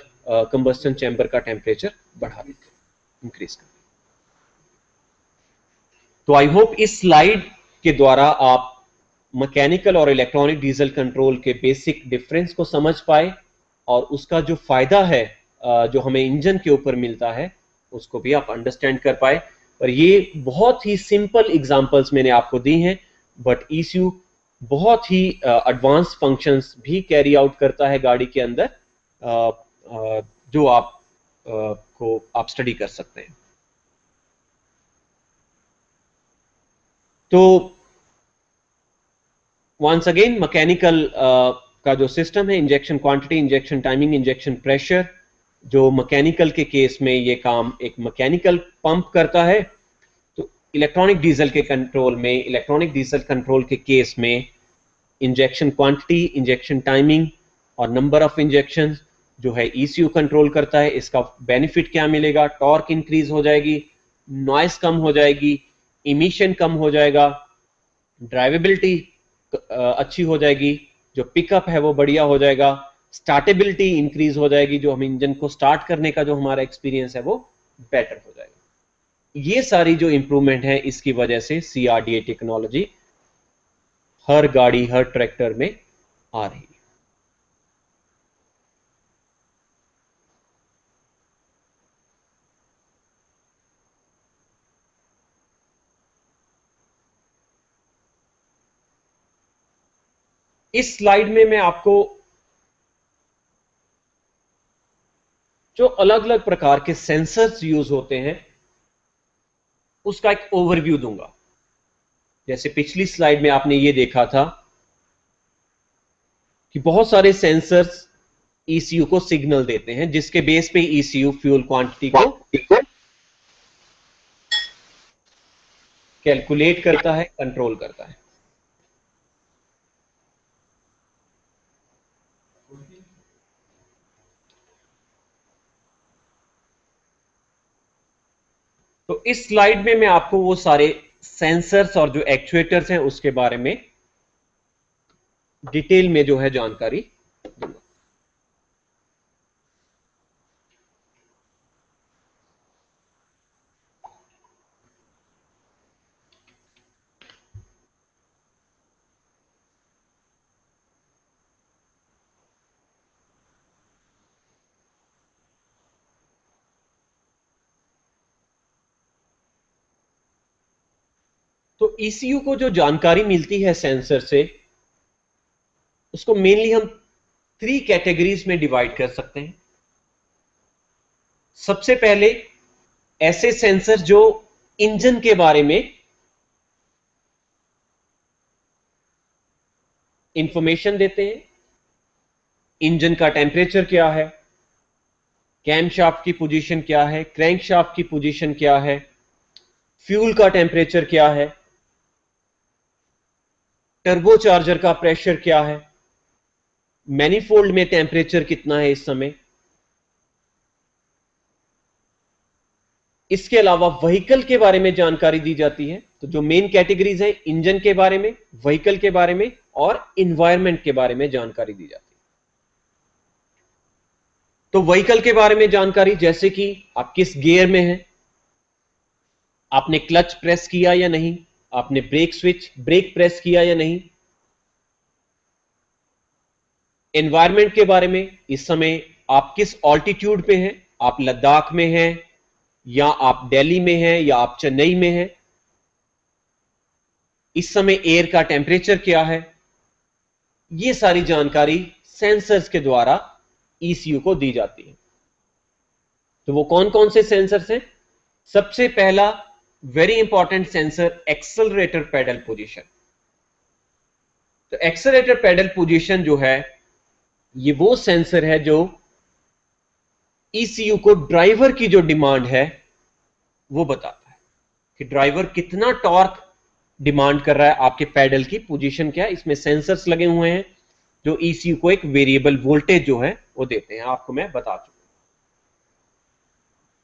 कंबस्टन चैम्बर का टेम्परेचर बढ़ा देते हैं, इंक्रीज कर। तो आई होप इस स्लाइड के द्वारा आप मैकेनिकल और इलेक्ट्रॉनिक डीजल कंट्रोल के बेसिक डिफरेंस को समझ पाए, और उसका जो फायदा है जो हमें इंजन के ऊपर मिलता है उसको भी आप अंडरस्टैंड कर पाए। और ये बहुत ही सिंपल एग्जांपल्स मैंने आपको दी हैं बट ECU बहुत ही एडवांस फंक्शंस भी कैरी आउट करता है गाड़ी के अंदर, जो आप स्टडी कर सकते हैं। तो वंस अगेन मैकेनिकल का जो सिस्टम है, injection quantity, injection timing, injection pressure, जो मैकेनिकल के केस में ये काम एक मैकेनिकल पंप करता है, तो इलेक्ट्रॉनिक डीजल के कंट्रोल में, इलेक्ट्रॉनिक डीजल कंट्रोल के केस में इंजेक्शन क्वांटिटी, इंजेक्शन टाइमिंग और नंबर ऑफ इंजेक्शन जो है ECU कंट्रोल करता है। इसका बेनिफिट क्या मिलेगा? टॉर्क इंक्रीज हो जाएगी, नॉइस कम हो जाएगी, इमिशन कम हो जाएगा, ड्राइवेबिलिटी अच्छी हो जाएगी, जो पिकअप है वो बढ़िया हो जाएगा, स्टार्टेबिलिटी इंक्रीज हो जाएगी, जो हम इंजन को स्टार्ट करने का जो हमारा एक्सपीरियंस है वो बेटर हो जाएगा। ये सारी जो इंप्रूवमेंट है इसकी वजह से CRDA टेक्नोलॉजी हर गाड़ी, हर ट्रैक्टर में आ रही है। इस स्लाइड में मैं आपको जो अलग अलग प्रकार के सेंसर्स यूज होते हैं उसका एक ओवरव्यू दूंगा। जैसे पिछली स्लाइड में आपने ये देखा था कि बहुत सारे सेंसर्स ECU को सिग्नल देते हैं, जिसके बेस पे ECU फ्यूल क्वांटिटी को कैलकुलेट करता है, कंट्रोल करता है। तो इस स्लाइड में मैं आपको वो सारे सेंसर्स और जो एक्चुएटर्स हैं उसके बारे में डिटेल में जो है जानकारी दूंगा। तो ECU को जो जानकारी मिलती है सेंसर से, उसको मेनली हम 3 कैटेगरीज में डिवाइड कर सकते हैं। सबसे पहले ऐसे सेंसर जो इंजन के बारे में इंफॉर्मेशन देते हैं। इंजन का टेम्परेचर क्या है, कैमशाफ्ट की पोजीशन क्या है, क्रैंकशाफ्ट की पोजीशन क्या है, फ्यूल का टेम्परेचर क्या है, टर्बोचार्जर का प्रेशर क्या है, मैनिफोल्ड में टेम्परेचर कितना है इस समय। इसके अलावा व्हीकल के बारे में जानकारी दी जाती है। तो जो मेन कैटेगरीज है, इंजन के बारे में, व्हीकल के बारे में और इन्वायरमेंट के बारे में जानकारी दी जाती है। तो व्हीकल के बारे में जानकारी, जैसे कि आप किस गियर में हैं, आपने क्लच प्रेस किया या नहीं, आपने ब्रेक प्रेस किया या नहीं। एनवायरमेंट के बारे में, इस समय आप किस ऑल्टीट्यूड पे हैं, आप लद्दाख में हैं या आप दिल्ली में हैं या आप चेन्नई में हैं। इस समय एयर का टेम्परेचर क्या है। ये सारी जानकारी सेंसर्स के द्वारा ECU को दी जाती है। तो वो कौन कौन से सेंसर्स हैं? सबसे पहला very important sensor, accelerator pedal position. तो एक्सेलरेटर पेडल पोजीशन जो है, ये वो सेंसर है जो ECU को ड्राइवर की जो डिमांड है वो बताता है कि ड्राइवर कितना टॉर्क डिमांड कर रहा है, आपके पेडल की पोजीशन क्या है। इसमें सेंसर्स लगे हुए हैं जो ECU को एक वेरिएबल वोल्टेज जो है वो देते हैं, आपको मैं बता चुका।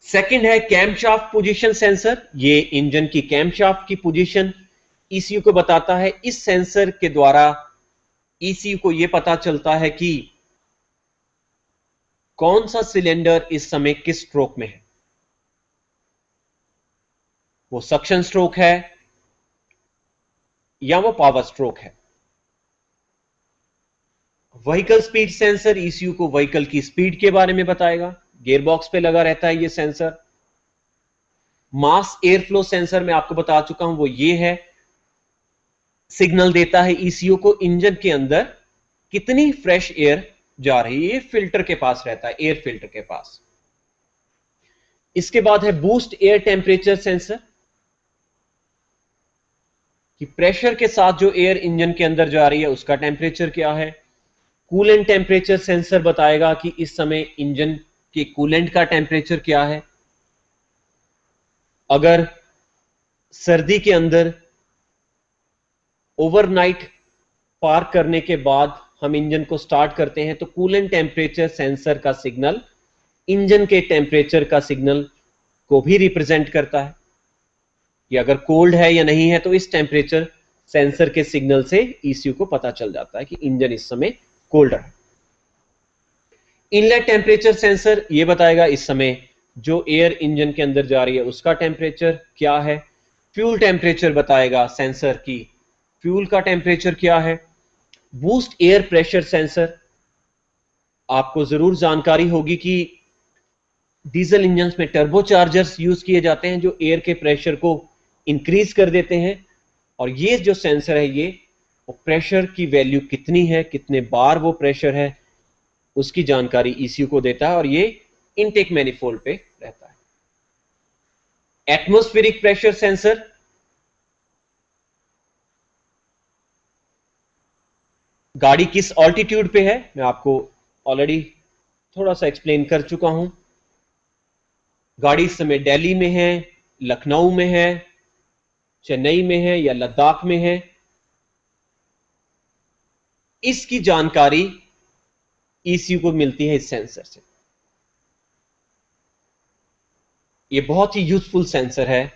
सेकंड है कैमशाफ्ट पोजीशन सेंसर। ये इंजन की कैमशाफ्ट की पोजीशन ECU को बताता है। इस सेंसर के द्वारा ECU को यह पता चलता है कि कौन सा सिलेंडर इस समय किस स्ट्रोक में है, वो सक्शन स्ट्रोक है या वो पावर स्ट्रोक है। व्हीकल स्पीड सेंसर ECU को व्हीकल की स्पीड के बारे में बताएगा। गियरबॉक्स पे लगा रहता है ये sensor. Mass air flow sensor मैं आपको बता चुका हूं, वो ये है। सिग्नल देता है ईसीयू को इंजन के अंदर कितनी फ्रेश एयर जा रही है, फिल्टर के पास रहता है, एयर फिल्टर के पास। इसके बाद है बूस्ट एयर टेम्परेचर सेंसर, कि प्रेशर के साथ जो एयर इंजन के अंदर जा रही है उसका टेम्परेचर क्या है। कूलेंट टेम्परेचर सेंसर बताएगा कि इस समय इंजन के कूलेंट का टेम्परेचर क्या है। अगर सर्दी के अंदर ओवरनाइट पार्क करने के बाद हम इंजन को स्टार्ट करते हैं तो कूलेंट टेम्परेचर सेंसर का सिग्नल इंजन के टेम्परेचर का सिग्नल को भी रिप्रेजेंट करता है कि अगर कोल्ड है या नहीं है, तो इस टेम्परेचर सेंसर के सिग्नल से ईसीयू को पता चल जाता है कि इंजन इस समय कोल्ड है। इनलेट टेम्परेचर सेंसर ये बताएगा इस समय जो एयर इंजन के अंदर जा रही है उसका टेम्परेचर क्या है। फ्यूल टेम्परेचर बताएगा सेंसर की फ्यूल का टेम्परेचर क्या है। बूस्ट एयर प्रेशर सेंसर, आपको जरूर जानकारी होगी कि डीजल इंजन में टर्बोचार्जर्स यूज किए जाते हैं जो एयर के प्रेशर को इंक्रीज कर देते हैं, और ये जो सेंसर है ये प्रेशर की वैल्यू कितनी है, कितने बार वो प्रेशर है, उसकी जानकारी ईसीयू को देता है, और ये इनटेक मैनिफोल्ड पे रहता है। एटमॉस्फेरिक प्रेशर सेंसर, गाड़ी किस ऑल्टीट्यूड पे है मैं आपको ऑलरेडी थोड़ा सा एक्सप्लेन कर चुका हूं। गाड़ी इस समय दिल्ली में है, लखनऊ में है, चेन्नई में है या लद्दाख में है, इसकी जानकारी ईसीयू को मिलती है इस सेंसर से। ये बहुत ही यूजफुल सेंसर है।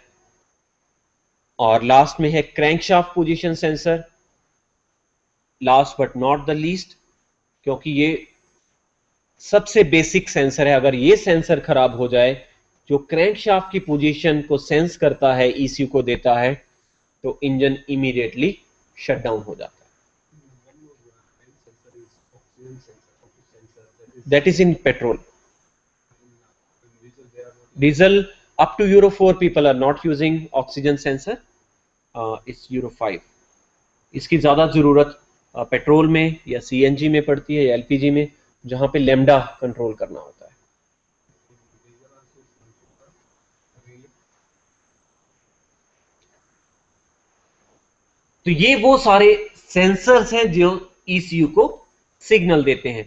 और लास्ट में है crankshaft position sensor, last but not the least, क्योंकि ये सबसे बेसिक सेंसर है। अगर ये सेंसर खराब हो जाए जो क्रैंकशाफ्ट की पोजीशन को सेंस करता है, ईसीयू को देता है, तो इंजन इमीडिएटली शट डाउन हो जाता है। That is in petrol. Diesel up to Euro 4 people are not using oxygen sensor. It's Euro 5. इसकी ज़्यादा ज़रूरत पेट्रोल में या सीएनजी में पड़ती है या एलपीजी में, जहाँ पे लैम्डा कंट्रोल करना होता है। तो ये वो सारे सेंसर्स हैं जो ईसीयू को सिग्नल देते हैं।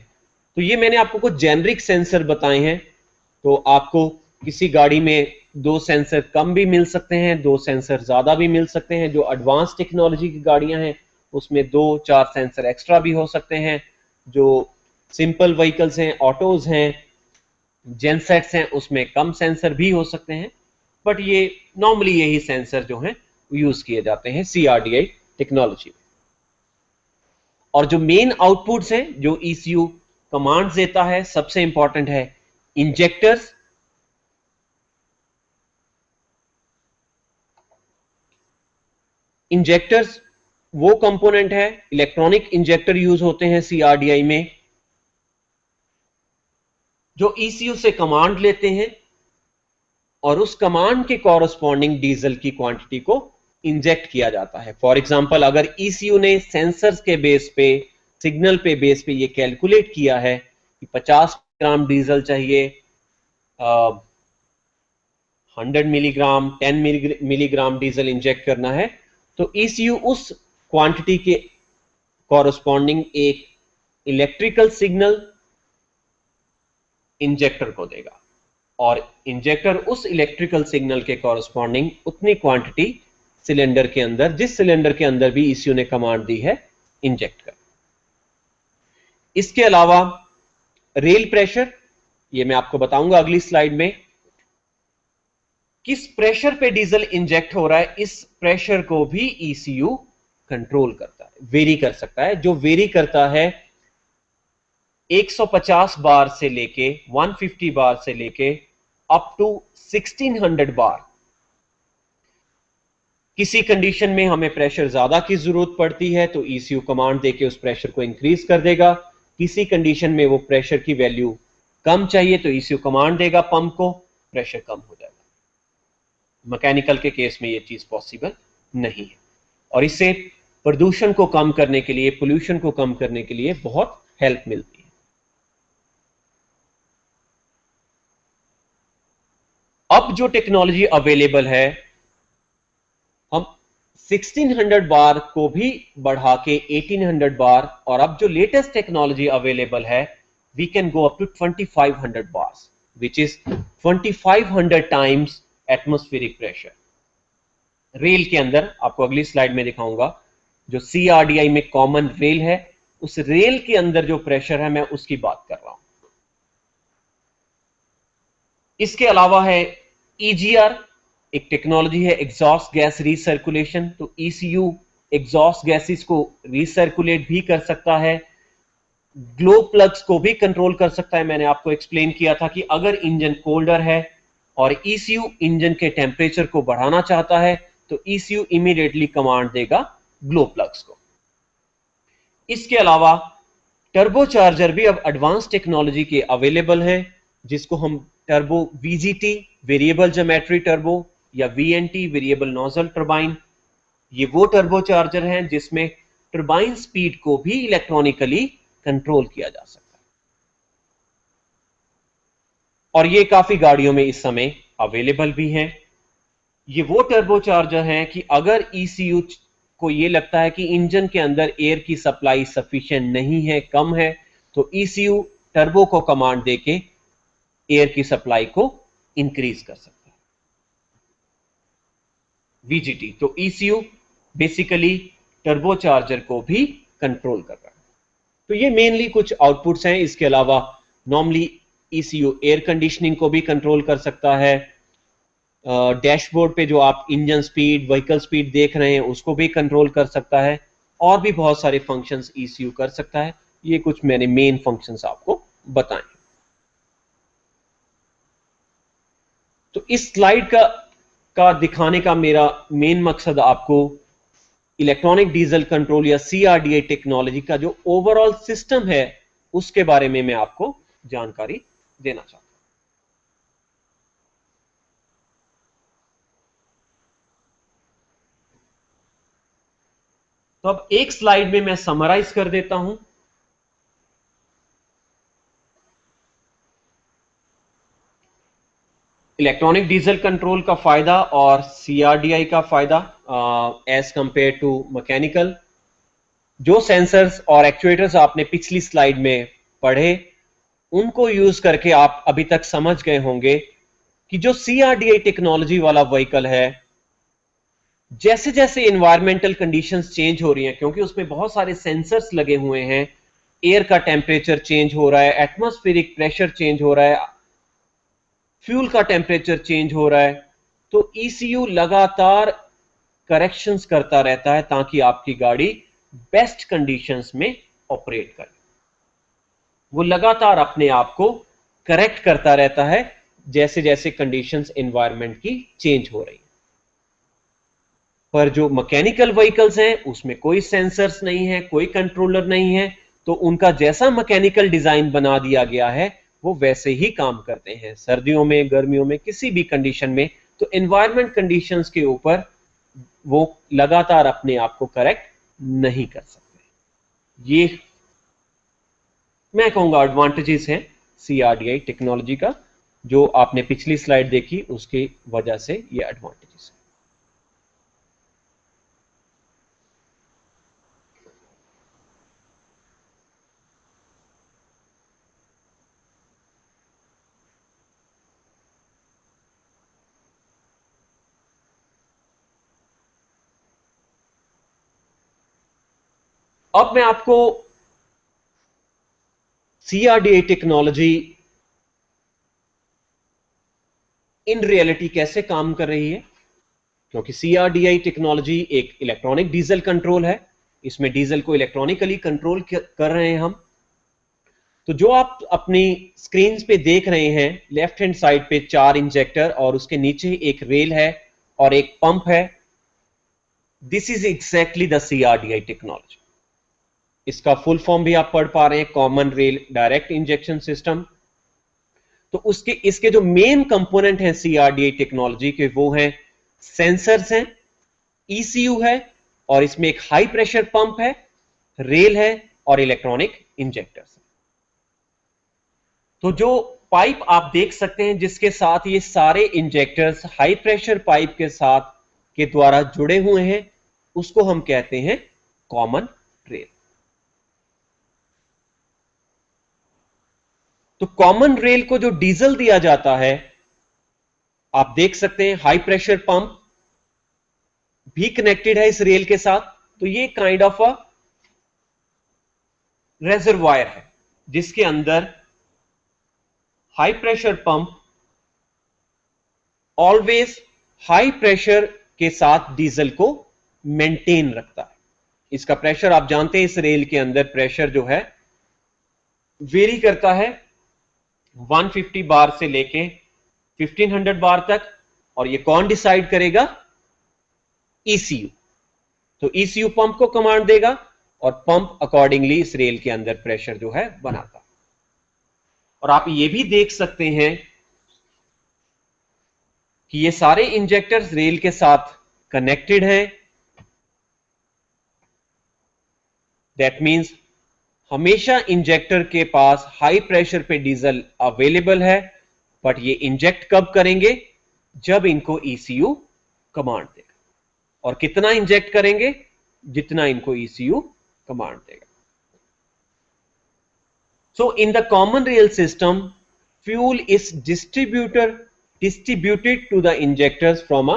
तो ये मैंने आपको कुछ जेनरिक सेंसर बताए हैं। तो आपको किसी गाड़ी में 2 सेंसर कम भी मिल सकते हैं, 2 सेंसर ज्यादा भी मिल सकते हैं। जो एडवांस टेक्नोलॉजी की गाड़ियां हैं उसमें 2-4 सेंसर एक्स्ट्रा भी हो सकते हैं। जो सिंपल व्हीकल्स हैं, ऑटोज हैं, जेनसेट्स हैं, उसमें कम सेंसर भी हो सकते हैं। बट ये नॉर्मली यही सेंसर जो हैं यूज किए जाते हैं CRDI टेक्नोलॉजी में। और जो मेन आउटपुट्स हैं जो ईसीयू कमांड्स देता है, सबसे इंपॉर्टेंट है इंजेक्टर्स, इंजेक्टर्स वो कंपोनेंट है, इलेक्ट्रॉनिक इंजेक्टर यूज होते हैं CRDI में, जो ईसीयू से कमांड लेते हैं और उस कमांड के कॉरस्पॉन्डिंग डीजल की क्वांटिटी को इंजेक्ट किया जाता है। फॉर एग्जांपल, अगर ईसीयू ने सेंसर्स के बेस पे, सिग्नल पे बेस पे ये कैलकुलेट किया है कि 50 ग्राम डीजल चाहिए, 100 मिलीग्राम, 10 मिलीग्राम डीजल इंजेक्ट करना है, तो ईसीयू उस क्वांटिटी के कॉरस्पॉन्डिंग एक इलेक्ट्रिकल सिग्नल इंजेक्टर को देगा, और इंजेक्टर उस इलेक्ट्रिकल सिग्नल के कॉरस्पॉन्डिंग उतनी क्वांटिटी सिलेंडर के अंदर, जिस सिलेंडर के अंदर भी ईसीयू ने कमांड दी है, इंजेक्ट कर। इसके अलावा रेल प्रेशर, ये मैं आपको बताऊंगा अगली स्लाइड में, किस प्रेशर पे डीजल इंजेक्ट हो रहा है, इस प्रेशर को भी ईसीयू कंट्रोल करता है, वेरी कर सकता है। जो वेरी करता है 150 बार से लेके 150 बार से लेके अप टू 1600 बार। किसी कंडीशन में हमें प्रेशर ज्यादा की जरूरत पड़ती है तो ईसीयू कमांड देके उस प्रेशर को इंक्रीज कर देगा। किसी कंडीशन में वो प्रेशर की वैल्यू कम चाहिए तो ईसीयू कमांड देगा पंप को, प्रेशर कम हो जाएगा। मैकेनिकल के केस में ये चीज पॉसिबल नहीं है। और इससे प्रदूषण को कम करने के लिए, पोल्यूशन को कम करने के लिए बहुत हेल्प मिलती है। अब जो टेक्नोलॉजी अवेलेबल है, हम 1600 बार को भी बढ़ा के 1800 बार, और अब जो लेटेस्ट टेक्नोलॉजी अवेलेबल है, we can go up to 2500 bars, which is 2500 times atmospheric pressure. Rail के अंदर, आपको अगली स्लाइड में दिखाऊंगा, जो CRDI में कॉमन रेल है, उस रेल के अंदर जो प्रेशर है, मैं उसकी बात कर रहा हूं। इसके अलावा है EGR, एक टेक्नोलॉजी है एग्जॉस्ट गैस रिसर्कुलेशन। तो ECU एग्जॉस्ट गैसेस को रिसर्कुलेट भी कर सकता है, ग्लो प्लग्स को भी कंट्रोल कर सकता है। मैंने आपको एक्सप्लेन किया था कि अगर इंजन कोल्डर है और ECU इंजन के टेम्परेचर को बढ़ाना चाहता है, तो ECU इमीडिएटली कमांड देगा ग्लो प्लग्स को। इसके अलावा टर्बोचार्जर भी अब एडवांस टेक्नोलॉजी के अवेलेबल हैं, जिसको हम turbo VGT, variable geometry turbo, या VNT, वेरिएबल नोजल टर्बाइन, ये वो टर्बोचार्जर हैं जिसमें टर्बाइन स्पीड को भी इलेक्ट्रॉनिकली कंट्रोल किया जा सकता है। और ये काफी गाड़ियों में इस समय अवेलेबल भी हैं। ये वो टर्बोचार्जर हैं कि अगर ECU को ये लगता है कि इंजन के अंदर एयर की सप्लाई सफिशिएंट नहीं है, कम है, तो ECU टर्बो को कमांड देके एयर की सप्लाई को इंक्रीज कर सकता है। VGT, तो ECU बेसिकली टर्बोचार्जर को भी कंट्रोल कर रहा है। तो ये मेनली कुछ आउटपुट्स हैं। इसके अलावा नॉर्मली ECU एयर कंडीशनिंग को भी कंट्रोल कर सकता है। डैशबोर्ड पे जो आप इंजन स्पीड, व्हीकल स्पीड देख रहे हैं, उसको भी कंट्रोल कर सकता है, और भी बहुत सारे फंक्शंस ECU कर सकता है। ये कुछ मैंने मेन फंक्शंस आपको बताए। तो इस स्लाइड का दिखाने का मेरा मेन मकसद आपको इलेक्ट्रॉनिक डीजल कंट्रोल या CRDI टेक्नोलॉजी का जो ओवरऑल सिस्टम है, उसके बारे में मैं आपको जानकारी देना चाहता हूं। तो अब एक स्लाइड में मैं समराइज कर देता हूं। इलेक्ट्रॉनिक डीजल कंट्रोल का फायदा और CRDI का फायदा एज कंपेयर टू मैकेनिकल। जो सेंसर्स और एक्चुएटर्स आपने पिछली स्लाइड में पढ़े, उनको यूज करके आप अभी तक समझ गए होंगे कि जो CRDI टेक्नोलॉजी वाला व्हीकल है, जैसे जैसे इन्वायरमेंटल कंडीशंस चेंज हो रही हैं, क्योंकि उसमें बहुत सारे सेंसर्स लगे हुए हैं, एयर का टेम्परेचर चेंज हो रहा है, एटमॉस्फेरिक प्रेशर चेंज हो रहा है, फ्यूल का टेम्परेचर चेंज हो रहा है, तो ECU लगातार करेक्शंस करता रहता है ताकि आपकी गाड़ी बेस्ट कंडीशंस में ऑपरेट करे। वो लगातार अपने आप को करेक्ट करता रहता है जैसे जैसे कंडीशंस एनवायरनमेंट की चेंज हो रही है। पर जो मैकेनिकल व्हीकल्स हैं, उसमें कोई सेंसर्स नहीं है, कोई कंट्रोलर नहीं है, तो उनका जैसा मैकेनिकल डिजाइन बना दिया गया है, वो वैसे ही काम करते हैं, सर्दियों में, गर्मियों में, किसी भी कंडीशन में। तो एनवायरनमेंट कंडीशंस के ऊपर वो लगातार अपने आप को करेक्ट नहीं कर सकते। ये मैं कहूंगा एडवांटेजेस हैं CRDI टेक्नोलॉजी का, जो आपने पिछली स्लाइड देखी उसकी वजह से ये एडवांटेजेस है। अब मैं आपको CRDI टेक्नोलॉजी इन रियलिटी कैसे काम कर रही है, क्योंकि CRDI टेक्नोलॉजी एक इलेक्ट्रॉनिक डीजल कंट्रोल है, इसमें डीजल को इलेक्ट्रॉनिकली कंट्रोल कर रहे हैं हम। तो जो आप अपनी स्क्रीन पे देख रहे हैं, लेफ्ट हैंड साइड पे 4 इंजेक्टर और उसके नीचे एक रेल है और एक पंप है, this is exactly the CRDI technology. इसका फुल फॉर्म भी आप पढ़ पा रहे हैं, common rail direct injection system. तो इसके जो मेन कंपोनेंट हैं CRDI टेक्नोलॉजी के, वो हैं सेंसर्स हैं, ECU है और इसमें एक हाई प्रेशर पंप है, रेल है और इलेक्ट्रॉनिक इंजेक्टर्स। तो जो पाइप आप देख सकते हैं जिसके साथ ये सारे इंजेक्टर्स हाई प्रेशर पाइप के साथ के द्वारा जुड़े हुए हैं, उसको हम कहते हैं कॉमन रेल। तो कॉमन रेल को जो डीजल दिया जाता है, आप देख सकते हैं हाई प्रेशर पंप भी कनेक्टेड है इस रेल के साथ। तो ये काइंड ऑफ अ रेजर्वायर है जिसके अंदर high pressure pump always high pressure के साथ डीजल को मेंटेन रखता है। इसका प्रेशर आप जानते हैं, इस रेल के अंदर प्रेशर जो है वेरी करता है 150 बार से लेके 1500 बार तक। और ये कौन डिसाइड करेगा? ECU। तो ECU पंप को कमांड देगा और पंप अकॉर्डिंगली इस रेल के अंदर प्रेशर जो है बनाता है। और आप ये भी देख सकते हैं कि ये सारे इंजेक्टर्स रेल के साथ कनेक्टेड हैं। दैट मींस हमेशा इंजेक्टर के पास हाई प्रेशर पे डीजल अवेलेबल है, बट ये इंजेक्ट कब करेंगे? जब इनको ECU कमांड देगा। और कितना इंजेक्ट करेंगे? जितना इनको ECU कमांड देगा। So in the common rail system, fuel is distributed to the injectors from a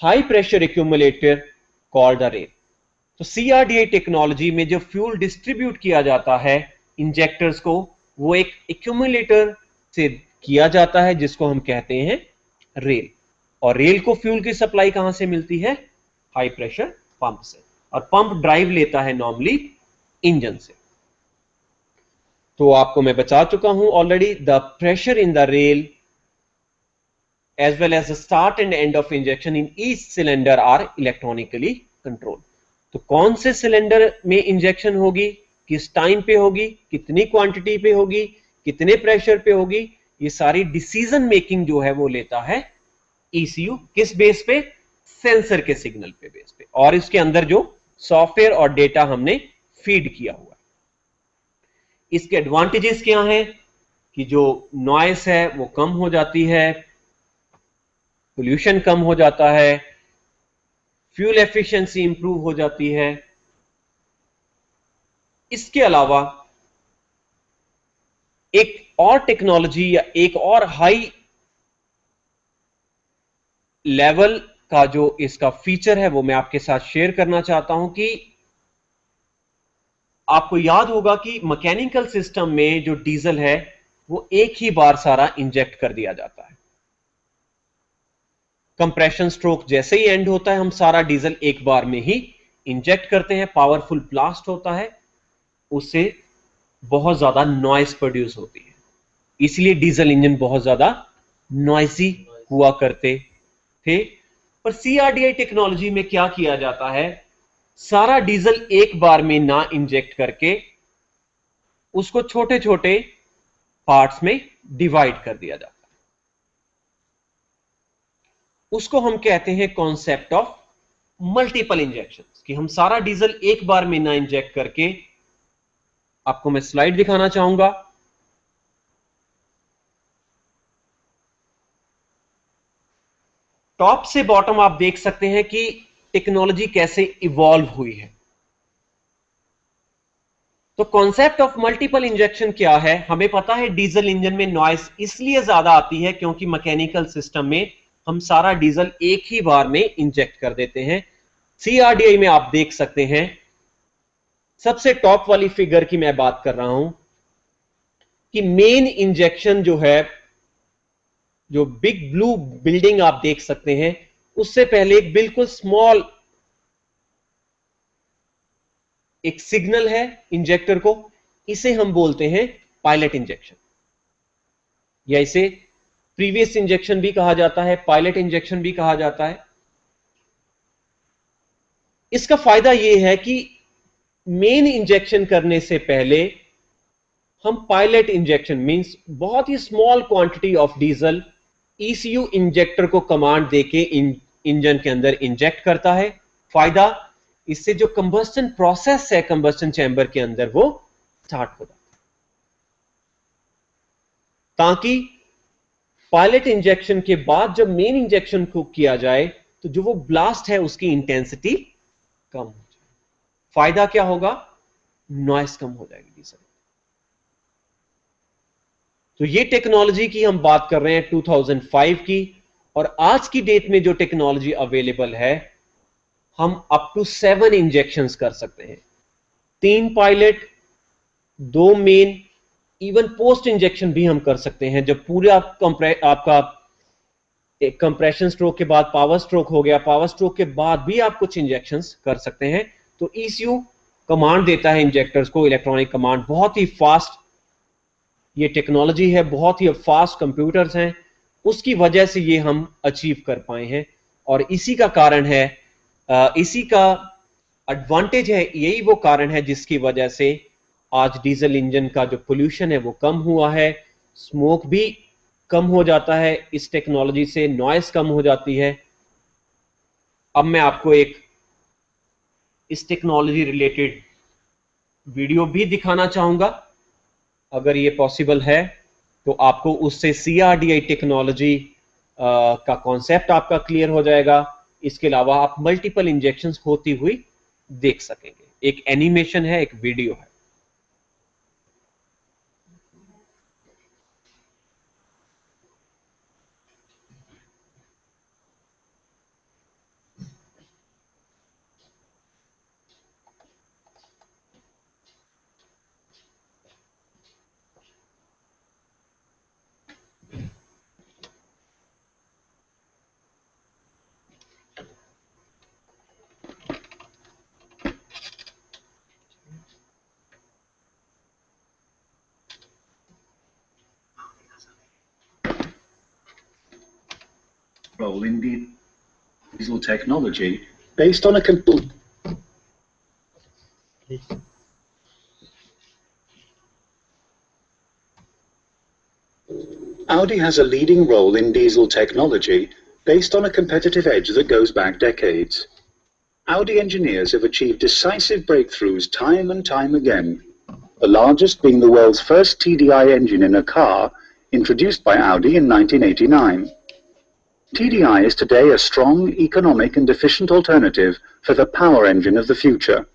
high pressure accumulator called the rail. तो CRDI टेक्नोलॉजी में जो फ्यूल डिस्ट्रीब्यूट किया जाता है इंजेक्टर्स को, वो एक एक्यूमुलेटर से किया जाता है जिसको हम कहते हैं रेल। और रेल को फ्यूल की सप्लाई कहां से मिलती है? हाई प्रेशर पंप से। और पंप ड्राइव लेता है नॉर्मली इंजन से। तो आपको मैं बता चुका हूं already, the pressure in the rail as well as the start and end of injection in each cylinder are electronically control. तो कौन से सिलेंडर में इंजेक्शन होगी, किस टाइम पे होगी, कितनी क्वांटिटी पे होगी, कितने प्रेशर पे होगी, ये सारी डिसीजन मेकिंग जो है वो लेता है ECU। किस बेस पे? सेंसर के सिग्नल पे बेस पे। और इसके अंदर जो सॉफ्टवेयर और डेटा हमने फीड किया हुआ है। इसके एडवांटेजेस क्या हैं कि जो नॉइस है वो कम हो जाती है, पोल्यूशन कम हो जाता है, फ्यूल एफिशिएंसी इंप्रूव हो जाती है। इसके अलावा एक और टेक्नोलॉजी या एक और हाई लेवल का जो इसका फीचर है वो मैं आपके साथ शेयर करना चाहता हूं कि आपको याद होगा कि मैकेनिकल सिस्टम में जो डीजल है वो एक ही बार सारा इंजेक्ट कर दिया जाता है। कंप्रेशन स्ट्रोक जैसे ही एंड होता है हम सारा डीजल एक बार में ही इंजेक्ट करते हैं। पावरफुल ब्लास्ट होता है, उससे बहुत ज्यादा नॉइस प्रोड्यूस होती है, इसलिए डीजल इंजन बहुत ज्यादा नॉइसी हुआ करते थे। पर CRDI टेक्नोलॉजी में क्या किया जाता है, सारा डीजल एक बार में ना इंजेक्ट करके उसको छोटे छोटे पार्ट्स में डिवाइड कर दिया जाता है। उसको हम कहते हैं कॉन्सेप्ट ऑफ मल्टीपल इंजेक्शन, कि हम सारा डीजल एक बार में ना इंजेक्ट करके, आपको मैं स्लाइड दिखाना चाहूंगा। टॉप से बॉटम आप देख सकते हैं कि टेक्नोलॉजी कैसे इवॉल्व हुई है। तो कॉन्सेप्ट ऑफ मल्टीपल इंजेक्शन क्या है? हमें पता है डीजल इंजन में नॉइस इसलिए ज्यादा आती है क्योंकि मैकेनिकल सिस्टम में हम सारा डीजल एक ही बार में इंजेक्ट कर देते हैं। CRDI में आप देख सकते हैं, सबसे टॉप वाली फिगर की मैं बात कर रहा हूं कि मेन इंजेक्शन जो है, जो बिग ब्लू बिल्डिंग आप देख सकते हैं, उससे पहले एक बिल्कुल स्मॉल एक सिग्नल है इंजेक्टर को, इसे हम बोलते हैं पायलट इंजेक्शन, या इसे प्रीवियस इंजेक्शन भी कहा जाता है, पायलट इंजेक्शन भी कहा जाता है। इसका फायदा यह है कि मेन इंजेक्शन करने से पहले हम पायलट इंजेक्शन मींस बहुत ही small quantity of diesel ECU injector को कमांड देके इंजन के अंदर इंजेक्ट करता है। फायदा इससे जो कंबस्टन प्रोसेस है कंबस्टन चैम्बर के अंदर वो स्टार्ट हो जाता है, ताकि पायलट इंजेक्शन के बाद जब मेन इंजेक्शन को किया जाए तो जो वो ब्लास्ट है उसकी इंटेंसिटी कम हो जाए। फायदा क्या होगा? नॉइस कम हो जाएगी डीजल। तो ये टेक्नोलॉजी की हम बात कर रहे हैं 2005 की, और आज की डेट में जो टेक्नोलॉजी अवेलेबल है, हम अप टू 7 इंजेक्शंस कर सकते हैं, 3 pilot, 2 main, even post injection भी हम कर सकते हैं। जब पूरा आपका एक कंप्रेशन स्ट्रोक के बाद पावर स्ट्रोक हो गया, पावर स्ट्रोक के बाद भी आप कुछ इंजेक्शंस कर सकते हैं। तो ईसीयू कमांड देता है इंजेक्टर्स को, इलेक्ट्रॉनिक कमांड, बहुत ही फास्ट ये टेक्नोलॉजी है, बहुत ही फास्ट कंप्यूटर्स हैं, उसकी वजह से ये हम अचीव कर पाए हैं। और इसी का कारण है, इसी का एडवांटेज है, यही वो कारण है जिसकी वजह से आज डीजल इंजन का जो पोल्यूशन है वो कम हुआ है, स्मोक भी कम हो जाता है, इस टेक्नोलॉजी से नॉइस कम हो जाती है। अब मैं आपको एक इस टेक्नोलॉजी रिलेटेड वीडियो भी दिखाना चाहूंगा, अगर ये पॉसिबल है तो आपको उससे सीआरडीआई टेक्नोलॉजी का कॉन्सेप्ट आपका क्लियर हो जाएगा। इसके अलावा आप मल्टीपल इंजेक्शंस होती हुई देख सकेंगे। एक एनिमेशन है, एक वीडियो है। Role in diesel technology based on a Audi has a leading role in diesel technology based on a competitive edge that goes back decades. Audi engineers have achieved decisive breakthroughs time and time again, the largest being the world's first TDI engine in a car, introduced by Audi in 1989. TDI is today a strong, economic and efficient alternative for the power engine of the future.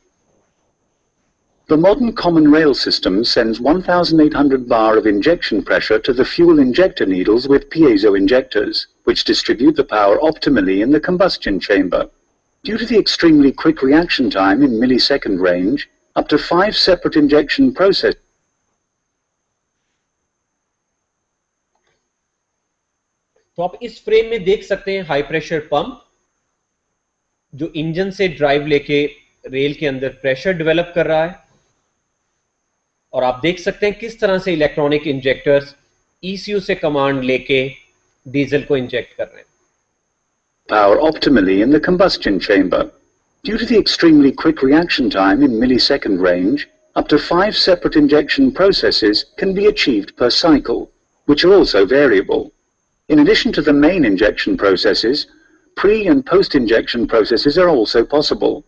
The modern common rail system sends 1,800 bar of injection pressure to the fuel injector needles with piezo injectors, which distribute the power optimally in the combustion chamber. Due to the extremely quick reaction time in millisecond range, up to 5 separate injection processes तो आप इस frame में देख सकते हैं high pressure pump जो engine से drive लेके रेल के अंदर प्रेशर डेवलप कर रहा है, और आप देख सकते हैं किस तरह से इलेक्ट्रॉनिक इंजेक्टर्स ईसीयू से कमांड लेके डीजल को इंजेक्ट कर रहे हैं। power optimally in the combustion chamber. Due to the extremely quick reaction time in millisecond range, up to 5 separate injection processes can be achieved per cycle, which are also variable. In addition to the main injection processes, pre- and post-injection processes are also possible.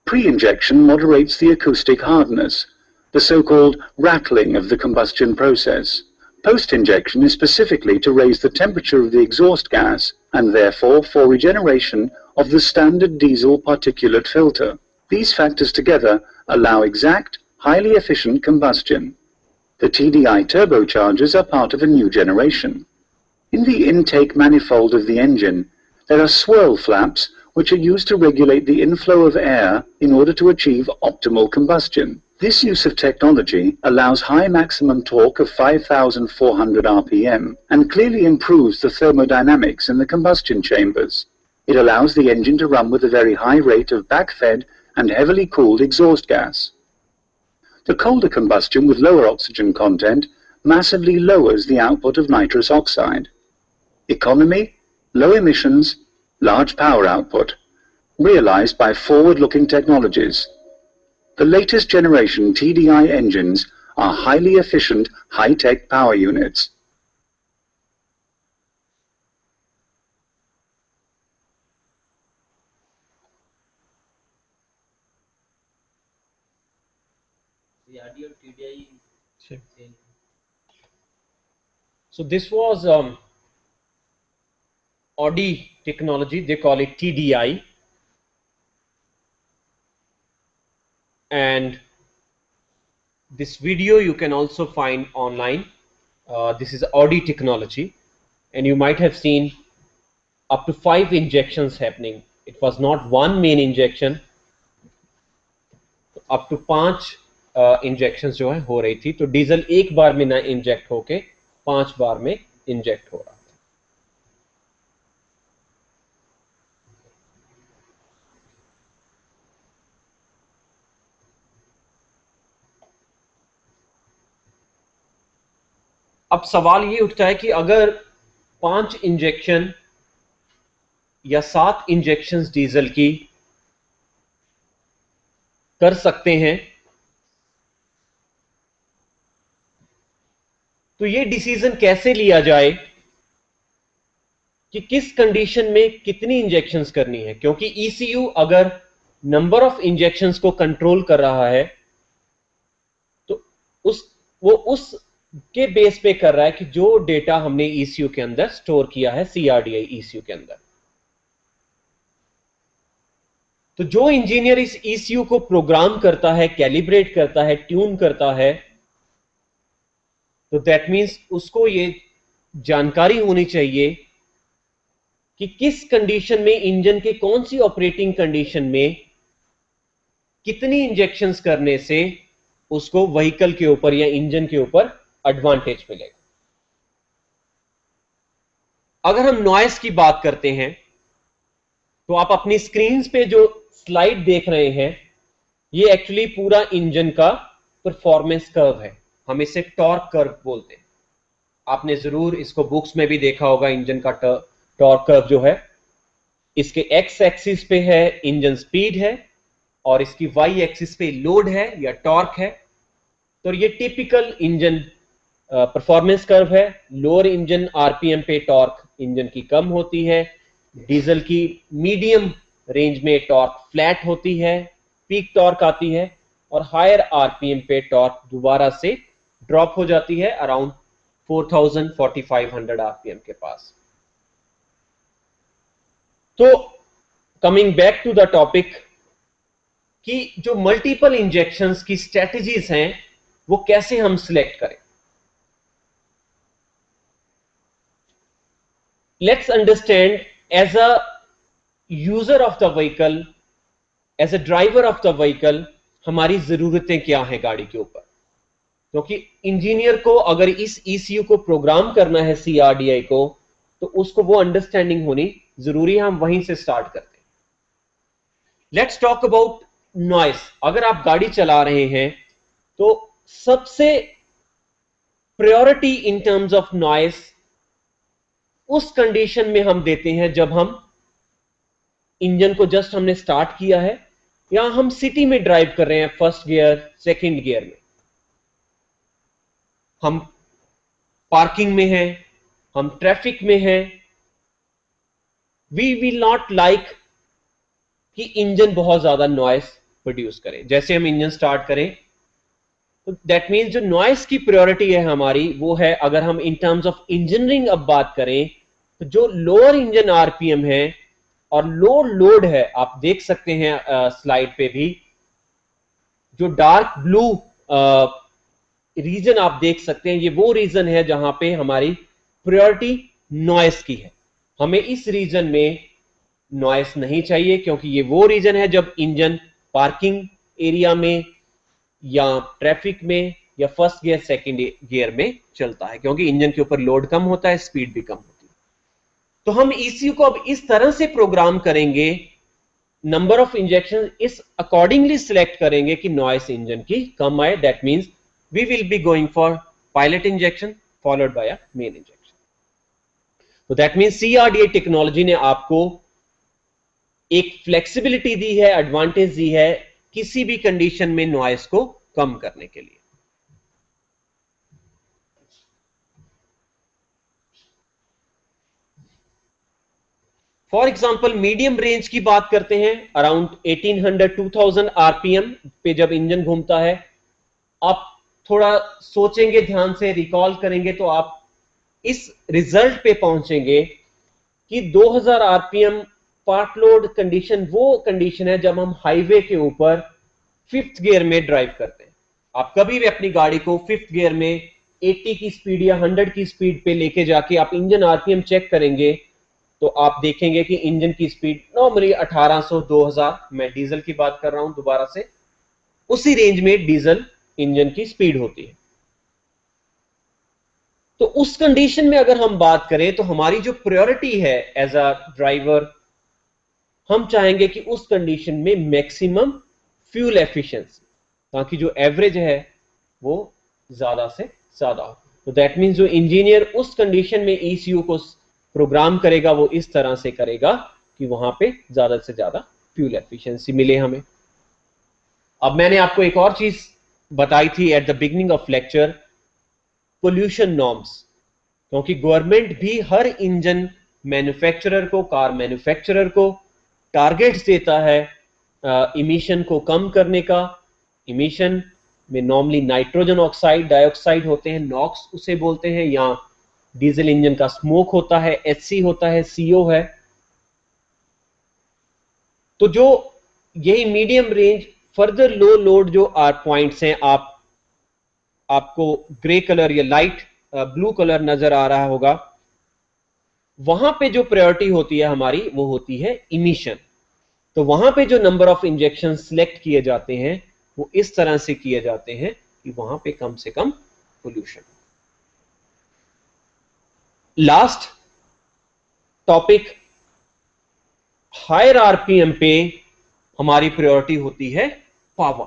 Pre-injection moderates the acoustic hardness, the so-called rattling of the combustion process. Post-injection is specifically to raise the temperature of the exhaust gas and therefore for regeneration of the standard diesel particulate filter. These factors together allow exact, highly efficient combustion. The TDI turbochargers are part of a new generation. In the intake manifold of the engine, there are swirl flaps which are used to regulate the inflow of air in order to achieve optimal combustion. This use of technology allows high maximum torque of 5,400 RPM and clearly improves the thermodynamics in the combustion chambers. It allows the engine to run with a very high rate of back-fed and heavily cooled exhaust gas. The colder combustion with lower oxygen content massively lowers the output of nitrous oxide. Economy, low emissions, large power output, realized by forward-looking technologies. The latest generation TDI engines are highly efficient, high-tech power units. So this was Audi technology, they call it TDI, and this video you can also find online. This is Audi technology, and you might have seen up to 5 injections happening. It was not one main injection, up to 5 injection जो है हो रही थी. तो diesel एक बार में ना inject होके 5 बार में इंजेक्ट हो रहा था. अब सवाल ये उठता है कि अगर 5 इंजेक्शन या 7 इंजेक्शंस डीजल की कर सकते हैं, तो ये डिसीजन कैसे लिया जाए कि किस कंडीशन में कितनी इंजेक्शंस करनी है. क्योंकि ECU अगर नंबर ऑफ इंजेक्शंस को कंट्रोल कर रहा है तो वो उस के बेस पे कर रहा है कि जो डेटा हमने ECU के अंदर स्टोर किया है, CRDI ECU के अंदर. तो जो इंजीनियर इस ECU को प्रोग्राम करता है, कैलिब्रेट करता है, ट्यून करता है, तो दैट मीन्स उसको ये जानकारी होनी चाहिए कि किस कंडीशन में इंजन के कौन सी ऑपरेटिंग कंडीशन में कितनी इंजेक्शंस करने से उसको व्हीकल के ऊपर या इंजन के ऊपर एडवांटेज मिलेगा. अगर हम नॉइस की बात करते हैं तो आप अपनी स्क्रीन पे जो स्लाइड देख रहे हैं, ये एक्चुअली पूरा इंजन का परफॉर्मेंस कर्व है. हम इसे टॉर्क कर्व बोलते हैं. आपने जरूर इसको बुक्स में भी देखा होगा. इंजन का टॉर्क कर्व जो है, इसके एक्स एक्सिस पे है इंजन स्पीड है और इसकी वाई एक्सिस पे लोड है या टॉर्क है. तो ये टिपिकल इंजन परफॉर्मेंस कर्व है. लोअर इंजन आरपीएम पे टॉर्क इंजन की कम होती है. डीजल की मीडियम रेंज में टॉर्क फ्लैट होती है, पीक टॉर्क आती है, और हायर आरपीएम पे टॉर्क दोबारा से ड्रॉप हो जाती है अराउंड 4000-4500 आरपीएम के पास. तो coming back to the topic कि जो मल्टीपल इंजेक्शंस की स्ट्रेटजीज हैं वो कैसे हम सिलेक्ट करें. Let's understand as a user of the vehicle, as a driver of the vehicle, हमारी जरूरतें क्या हैं गाड़ी के ऊपर. क्योंकि इंजीनियर को अगर इस ECU को प्रोग्राम करना है CRDI को, तो उसको वो अंडरस्टैंडिंग होनी जरूरी है. हम वहीं से स्टार्ट करते हैं. Let's talk about noise. अगर आप गाड़ी चला रहे हैं तो सबसे priority in terms of noise उस कंडीशन में हम देते हैं जब हम इंजन को जस्ट हमने स्टार्ट किया है या हम सिटी में ड्राइव कर रहे हैं, फर्स्ट गियर सेकंड गियर में, हम पार्किंग में हैं, हम ट्रैफिक में हैं. वी विल नॉट लाइक कि इंजन बहुत ज्यादा नॉइस प्रोड्यूस करे. जैसे हम इंजन स्टार्ट करें तो दैट मीन्स जो नॉइस की प्रायोरिटी है हमारी वो है, अगर हम इन टर्म्स ऑफ इंजीनियरिंग अब बात करें तो जो लोअर इंजन आरपीएम है और लो लोड है, आप देख सकते हैं स्लाइड पे भी, जो डार्क ब्लू रीजन आप देख सकते हैं, ये वो रीजन है जहां पे हमारी प्रायोरिटी नॉइस की है. हमें इस रीजन में नॉइस नहीं चाहिए क्योंकि ये वो रीजन है जब इंजन पार्किंग एरिया में या ट्रैफिक में या फर्स्ट गियर सेकंड गियर में चलता है, क्योंकि इंजन के ऊपर लोड कम होता है, स्पीड भी कम होती है. तो हम ECU को अब इस तरह से प्रोग्राम करेंगे, नंबर ऑफ इंजेक्शन इस अकॉर्डिंगली सिलेक्ट करेंगे कि नॉइस इंजन की कम आए. That means we will be going for pilot injection followed by a main injection. तो दैट मीन्स CRDI टेक्नोलॉजी ने आपको एक फ्लेक्सिबिलिटी दी है, एडवांटेज दी है किसी भी कंडीशन में नॉइस को कम करने के लिए. फॉर एग्जाम्पल मीडियम रेंज की बात करते हैं, अराउंड 1800-2000 आरपीएम पे जब इंजन घूमता है, आप थोड़ा सोचेंगे, ध्यान से रिकॉल करेंगे, तो आप इस रिजल्ट पे पहुंचेंगे कि 2000 आरपीएम पार्ट लोड कंडीशन वो कंडीशन है जब हम हाईवे के ऊपर फिफ्थ गियर में ड्राइव करते हैं। आप कभी भी अपनी गाड़ी को फिफ्थ गियर में 80 की स्पीड या 100 की स्पीड पे लेके जाके आप इंजन आरपीएम चेक करेंगे तो आप देखेंगे कि इंजन की स्पीड नॉर्मली 1800 2000, मैं डीजल की बात कर रहा हूं दोबारा से, उसी रेंज में डीजल इंजन की स्पीड होती है। तो उस कंडीशन में अगर हम बात करें तो हमारी जो प्रायोरिटी है एज अ ड्राइवर, हम चाहेंगे कि उस कंडीशन में मैक्सिमम फ्यूल एफिशिएंसी, ताकि जो एवरेज है वो ज्यादा से ज्यादा हो। तो दैट मीन्स जो इंजीनियर उस कंडीशन में ईसीयू को प्रोग्राम करेगा वो इस तरह से करेगा कि वहां पे ज्यादा से ज्यादा फ्यूल एफिशिएंसी मिले हमें। अब मैंने आपको एक और चीज बताई थी at the beginning of lecture, pollution norms, क्योंकि गवर्नमेंट भी हर इंजन मैन्युफैक्चरर को, कार मैन्युफैक्चरर को टारगेट्स देता है इमिशन को कम करने का। इमिशन में नॉर्मली नाइट्रोजन ऑक्साइड, डाइऑक्साइड होते हैं, नॉक्स उसे बोलते हैं, या डीजल इंजन का स्मोक होता है, एचसी होता है, सीओ है। तो जो यही मीडियम रेंज फर्दर लो लोड जो आर पॉइंट्स हैं, आपको ग्रे कलर या लाइट ब्लू कलर नजर आ रहा होगा, वहां पे जो प्रायोरिटी होती है हमारी वो होती है इमिशन। तो वहां पे जो नंबर ऑफ इंजेक्शन सिलेक्ट किए जाते हैं वो इस तरह से किए जाते हैं कि वहां पे कम से कम pollution. Last topic, higher RPM पे हमारी प्रायोरिटी होती है पावर।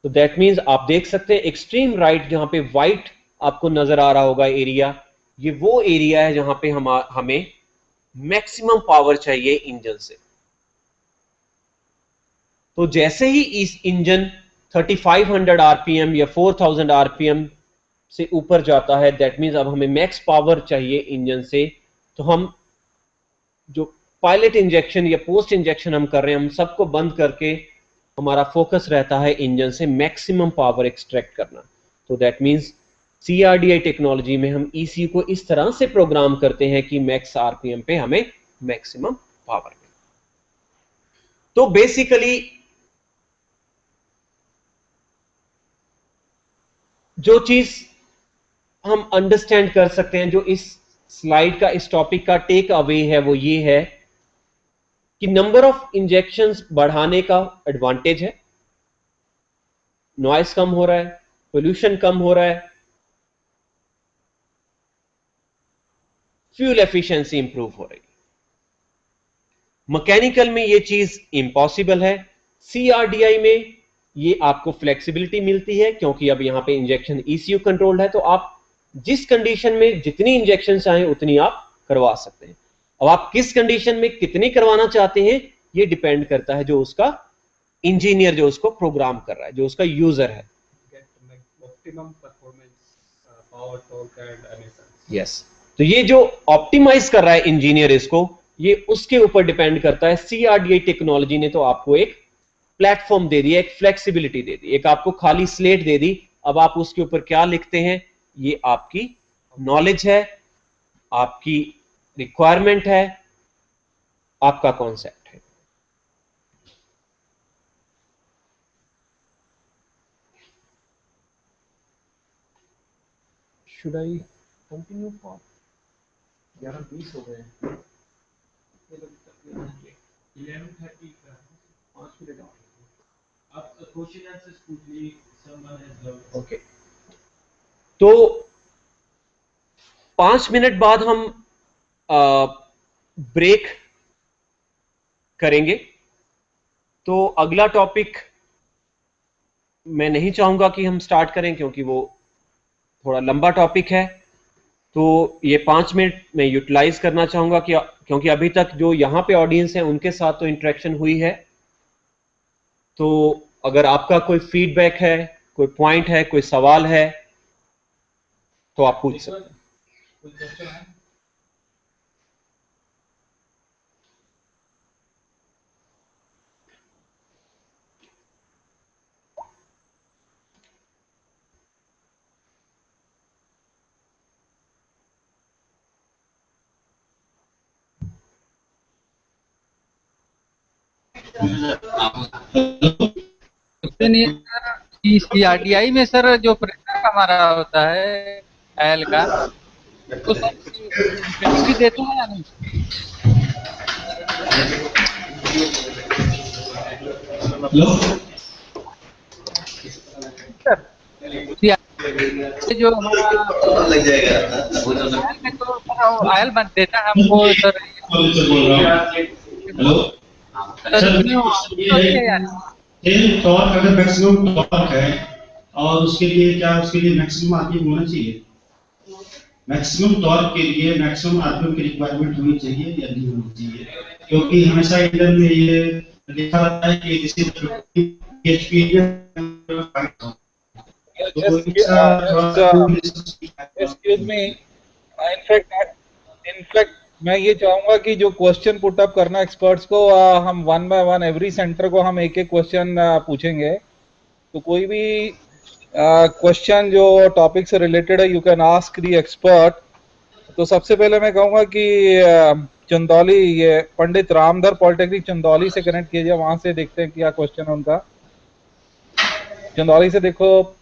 तो दैट मींस आप देख सकते हैं एक्सट्रीम राइट जहां पे व्हाइट आपको नजर आ रहा होगा एरिया, ये वो एरिया है जहां पे हमें मैक्सिमम पावर चाहिए इंजन से। तो जैसे ही इस इंजन 3500 आरपीएम या 4000 आरपीएम से ऊपर जाता है, दैट मींस अब हमें मैक्स पावर चाहिए इंजन से। तो हम जो पायलट इंजेक्शन या पोस्ट इंजेक्शन हम कर रहे हैं, हम सबको बंद करके हमारा फोकस रहता है इंजन से मैक्सिमम पावर एक्सट्रैक्ट करना। तो दैट मींस सीआरडीआई टेक्नोलॉजी में हम ईसीयू को इस तरह से प्रोग्राम करते हैं कि मैक्स आरपीएम पे हमें मैक्सिमम पावर मिले। तो बेसिकली जो चीज हम अंडरस्टैंड कर सकते हैं, जो इस स्लाइड का, इस टॉपिक का टेक अवे है, वो ये है कि नंबर ऑफ इंजेक्शंस बढ़ाने का एडवांटेज है, नॉइस कम हो रहा है, पोल्यूशन कम हो रहा है, फ्यूल एफिशिएंसी इंप्रूव हो रही है। मैकेनिकल में ये चीज इम्पॉसिबल है, सीआरडीआई में ये आपको फ्लेक्सिबिलिटी मिलती है क्योंकि अब यहां पे इंजेक्शन ईसीयू कंट्रोल्ड है, तो आप जिस कंडीशन में जितनी इंजेक्शन चाहें उतनी आप करवा सकते हैं। अब आप किस कंडीशन में कितनी करवाना चाहते हैं ये डिपेंड करता है जो उसका इंजीनियर, जो उसको प्रोग्राम कर रहा है, जो उसका यूजर है। Optimum performance, power, torque and emissions. Yes, तो ये जो ऑप्टिमाइज कर रहा है इंजीनियर इसको, ये उसके ऊपर डिपेंड करता है। सीआरडीआई टेक्नोलॉजी ने तो आपको एक प्लेटफॉर्म दे दिया, एक फ्लेक्सिबिलिटी दे दी, एक आपको खाली स्लेट दे दी। अब आप उसके ऊपर क्या लिखते हैं ये आपकी नॉलेज है, आपकी रिक्वायरमेंट है, आपका कॉन्सेप्ट है। शुड आई कंटिन्यू फॉर 11:20 हो गए, 11:30 का 5 मिनट और। आप क्वेश्चन आंसर्स पूछ ली, समवन हैज लव। ओके, तो 5 मिनट बाद हम ब्रेक करेंगे। तो अगला टॉपिक मैं नहीं चाहूंगा कि हम स्टार्ट करें क्योंकि वो थोड़ा लंबा टॉपिक है। तो ये 5 मिनट मैं यूटिलाइज करना चाहूंगा कि क्योंकि अभी तक जो यहाँ पे ऑडियंस है उनके साथ तो इंटरेक्शन हुई है। तो अगर आपका कोई फीडबैक है, कोई पॉइंट है, कोई सवाल है तो आप पूछ सकते हैं। कोई क्वेश्चन है? क्वेश्चन ये था कि CRTI में सर जो प्रेशर हमारा होता है आयल का, तो सर इंफिनिटी देता है या नहीं? सर जो हमारा आयल में तो सर आयल बन देता है हमको सर, टॉर्क अगर मैक्सिमम टॉर्क है और उसके लिए क्या उसके लिए मैक्सिमम आरपीएम होना चाहिए? मैक्सिमम टॉर्क के लिए मैक्सिमम आरपीएम की रिक्वायरमेंट होनी चाहिए या नहीं होनी चाहिए? क्योंकि हमेशा इंजन में ये लिखा रहता है कि this is HP. Excuse me, in fact मैं ये चाहूंगा कि जो क्वेश्चन पुट अप करना एक्सपर्ट्स को, हम one by one every centre को हम एक एक क्वेश्चन पूछेंगे। तो कोई भी क्वेश्चन जो टॉपिक से रिलेटेड है, you can ask the expert. तो सबसे पहले मैं कहूंगा कि चंदौली, ये पंडित रामधर पॉलिटेक्निक चंदौली से कनेक्ट कीजिए, वहां से देखते हैं क्या क्वेश्चन है उनका। चंदौली से देखो।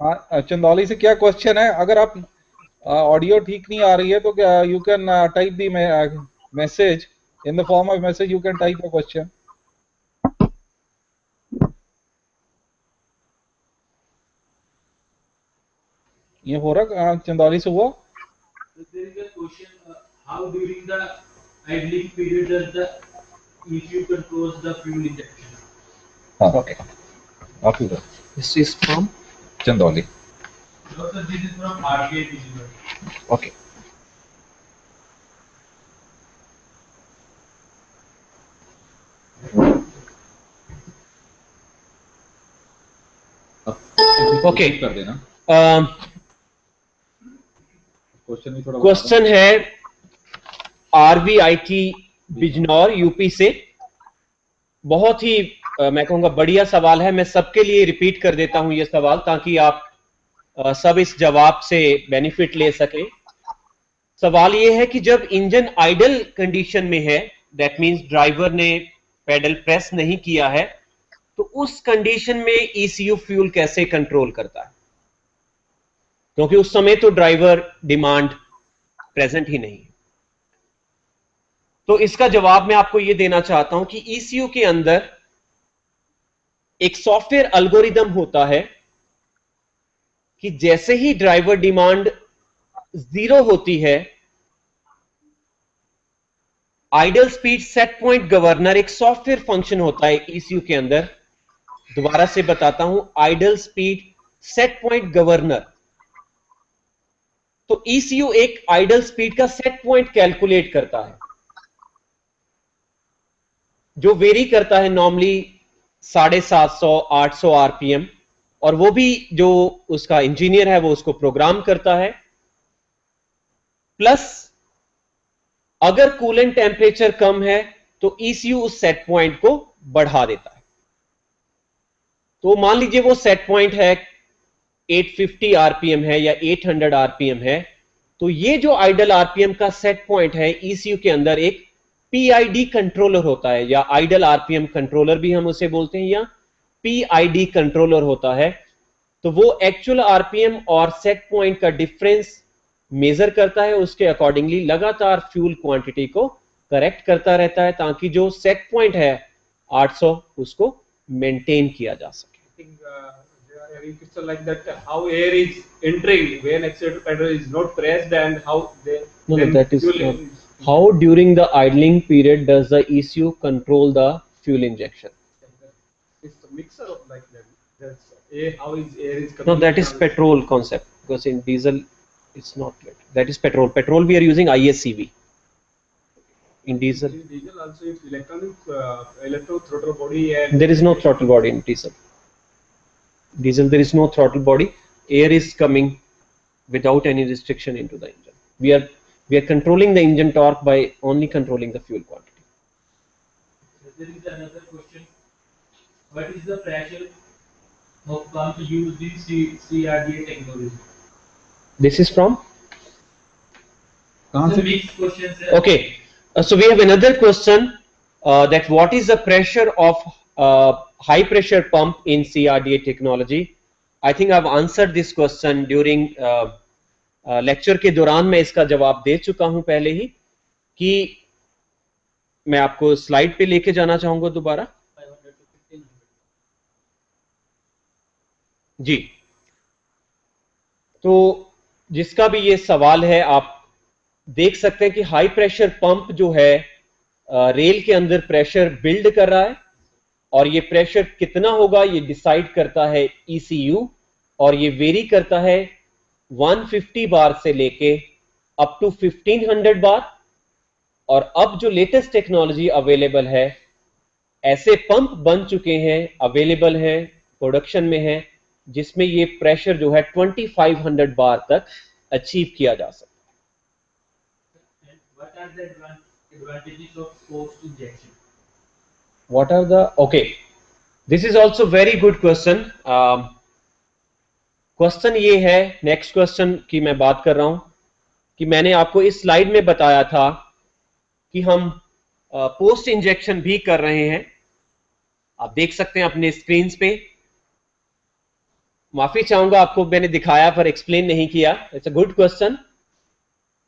हाँ, चंदौली से क्या क्वेश्चन है? अगर आप ऑडियो ठीक नहीं आ रही है तो you can type the message in the form of message, you can type the question. ये हो रहा चंदौली से हुआ। There is a question, how during the idling period does the ECU controls the fuel injection? Okay. After that. This is from Chandoli. No, sir, this is from RBI Digital. Okay. Okay. कर देना। Question है RVIT Bijnor UP से। बहुत ही मैं कहूंगा बढ़िया सवाल है। मैं सबके लिए रिपीट कर देता हूं ये सवाल, ताकि आप सब इस जवाब से बेनिफिट ले सकें। सवाल ये है कि जब इंजन आइडल कंडीशन में है, दैट मींस ड्राइवर ने पेडल प्रेस नहीं किया है, तो उस कंडीशन में ECU फ्यूल कैसे कंट्रोल करता है? क्योंकि उस समय तो ड्राइवर डिमांड प्रेजेंट ही नहीं है। तो इसका जवाब मैं आपको यह देना चाहता हूं कि ECU के अंदर एक सॉफ्टवेयर एल्गोरिदम होता है कि जैसे ही ड्राइवर डिमांड 0 होती है, idle speed set point governor, एक सॉफ्टवेयर फंक्शन होता है ECU के अंदर। दोबारा से बताता हूं, idle speed set point governor. तो ECU एक आइडल स्पीड का सेट पॉइंट कैलकुलेट करता है, जो वेरी करता है नॉर्मली 750-800 RPM, और वो भी जो उसका इंजीनियर है वो उसको प्रोग्राम करता है। प्लस अगर कूलेंट टेम्परेचर कम है तो ECU उस सेट पॉइंट को बढ़ा देता है। तो मान लीजिए वो सेट पॉइंट है 850 RPM है या 800 RPM है, तो ये जो आइडल RPM का सेट पॉइंट है, ECU के अंदर एक PID कंट्रोलर होता है, या आइडल RPM कंट्रोलर भी हम उसे बोलते हैं, या PID कंट्रोलर होता है। तो वो एक्चुअल RPM और सेट पॉइंट का डिफरेंस मेजर करता है, उसके अकॉर्डिंगली लगातार फ्यूल क्वांटिटी को करेक्ट करता रहता है, ताकि जो सेट पॉइंट है 800 उसको मेंटेन किया जा सके। They are having picture like that, how air is entering when accelerator pedal is not pressed, and how they No, then that is fuel not. How during the idling period does the ECU control the fuel injection? it's a mixer of like that. That's air, how is air is No, that is petrol concept, because in diesel it's not like that. Is petrol. Petrol we are using ISCV. In diesel In diesel also it's electronic electro throttle body, and there is no throttle body in diesel. Diesel there is no throttle body. Air is coming without any restriction into the engine. We are controlling the engine torque by only controlling the fuel quantity. there is another question. What is the pressure of pump used in CRDA technology? This is from? It's a mixed question, sir. Okay, so we have another question that what is the pressure of high pressure pump in CRDA technology? I think I've answered this question during lecture के दौरान मैं इसका जवाब दे चुका हूं पहले ही, कि मैं आपको स्लाइड पे लेके जाना चाहूंगा दोबारा। 500 to 1500। जी, तो जिसका भी ये सवाल है, आप देख सकते हैं कि हाई प्रेशर पंप जो है रेल के अंदर प्रेशर बिल्ड कर रहा है, और ये प्रेशर कितना होगा ये डिसाइड करता है ECU, और ये वेरी करता है 150 बार से लेके अप टू 1500 बार। और अब जो लेटेस्ट टेक्नोलॉजी अवेलेबल है, ऐसे पंप बन चुके हैं, अवेलेबल हैं, प्रोडक्शन में है, जिसमें ये प्रेशर जो है 2500 बार तक अचीव किया जा सकता है। And what are the advantages of post injection? What are the, okay, this is also very good question. Question ये है, नेक्स्ट क्वेश्चन की मैं बात कर रहा हूं, कि मैंने आपको इस स्लाइड में बताया था कि हम पोस्ट इंजेक्शन भी कर रहे हैं। आप देख सकते हैं अपने स्क्रीन पे। माफी चाहूंगा, आपको मैंने दिखाया पर एक्सप्लेन नहीं किया। It's a good question.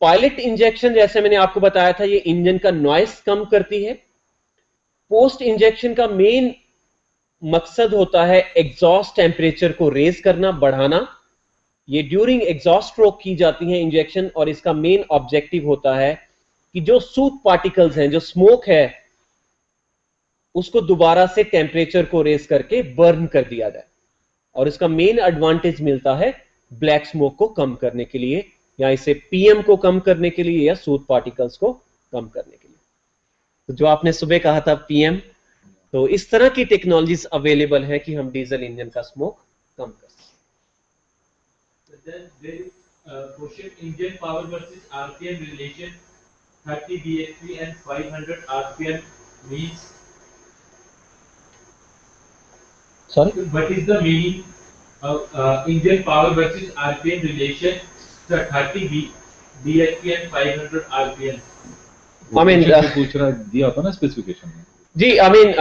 Pilot injection जैसे मैंने आपको बताया था, ये इंजन का नॉइस कम करती है। पोस्ट इंजेक्शन का मेन मकसद होता है एग्जॉस्ट टेम्परेचर को रेज करना, बढ़ाना। ये ड्यूरिंग एग्जॉस्ट स्ट्रोक की जाती है इंजेक्शन, और इसका मेन ऑब्जेक्टिव होता है कि जो सूट पार्टिकल्स हैं, जो स्मोक है, उसको दोबारा से टेम्परेचर को रेज करके बर्न कर दिया जाए। और इसका मेन एडवांटेज मिलता है ब्लैक स्मोक को कम करने के लिए, या इसे PM को कम करने के लिए, या सूट पार्टिकल्स को कम करने के लिए। तो जो आपने सुबह कहा था PM, तो इस तरह की टेक्नोलॉजीज अवेलेबल है कि हम डीजल इंजन का स्मोक कम कर सकते हैं। Then there is question engine power versus RPM relation 30 bhp and 500 RPM means. Sorry, What is the meaning of engine power versus RPM relation? The 30 bhp and 500 RPM. I mean, पूछ रहा दिया होता ना specification में। जी, I mean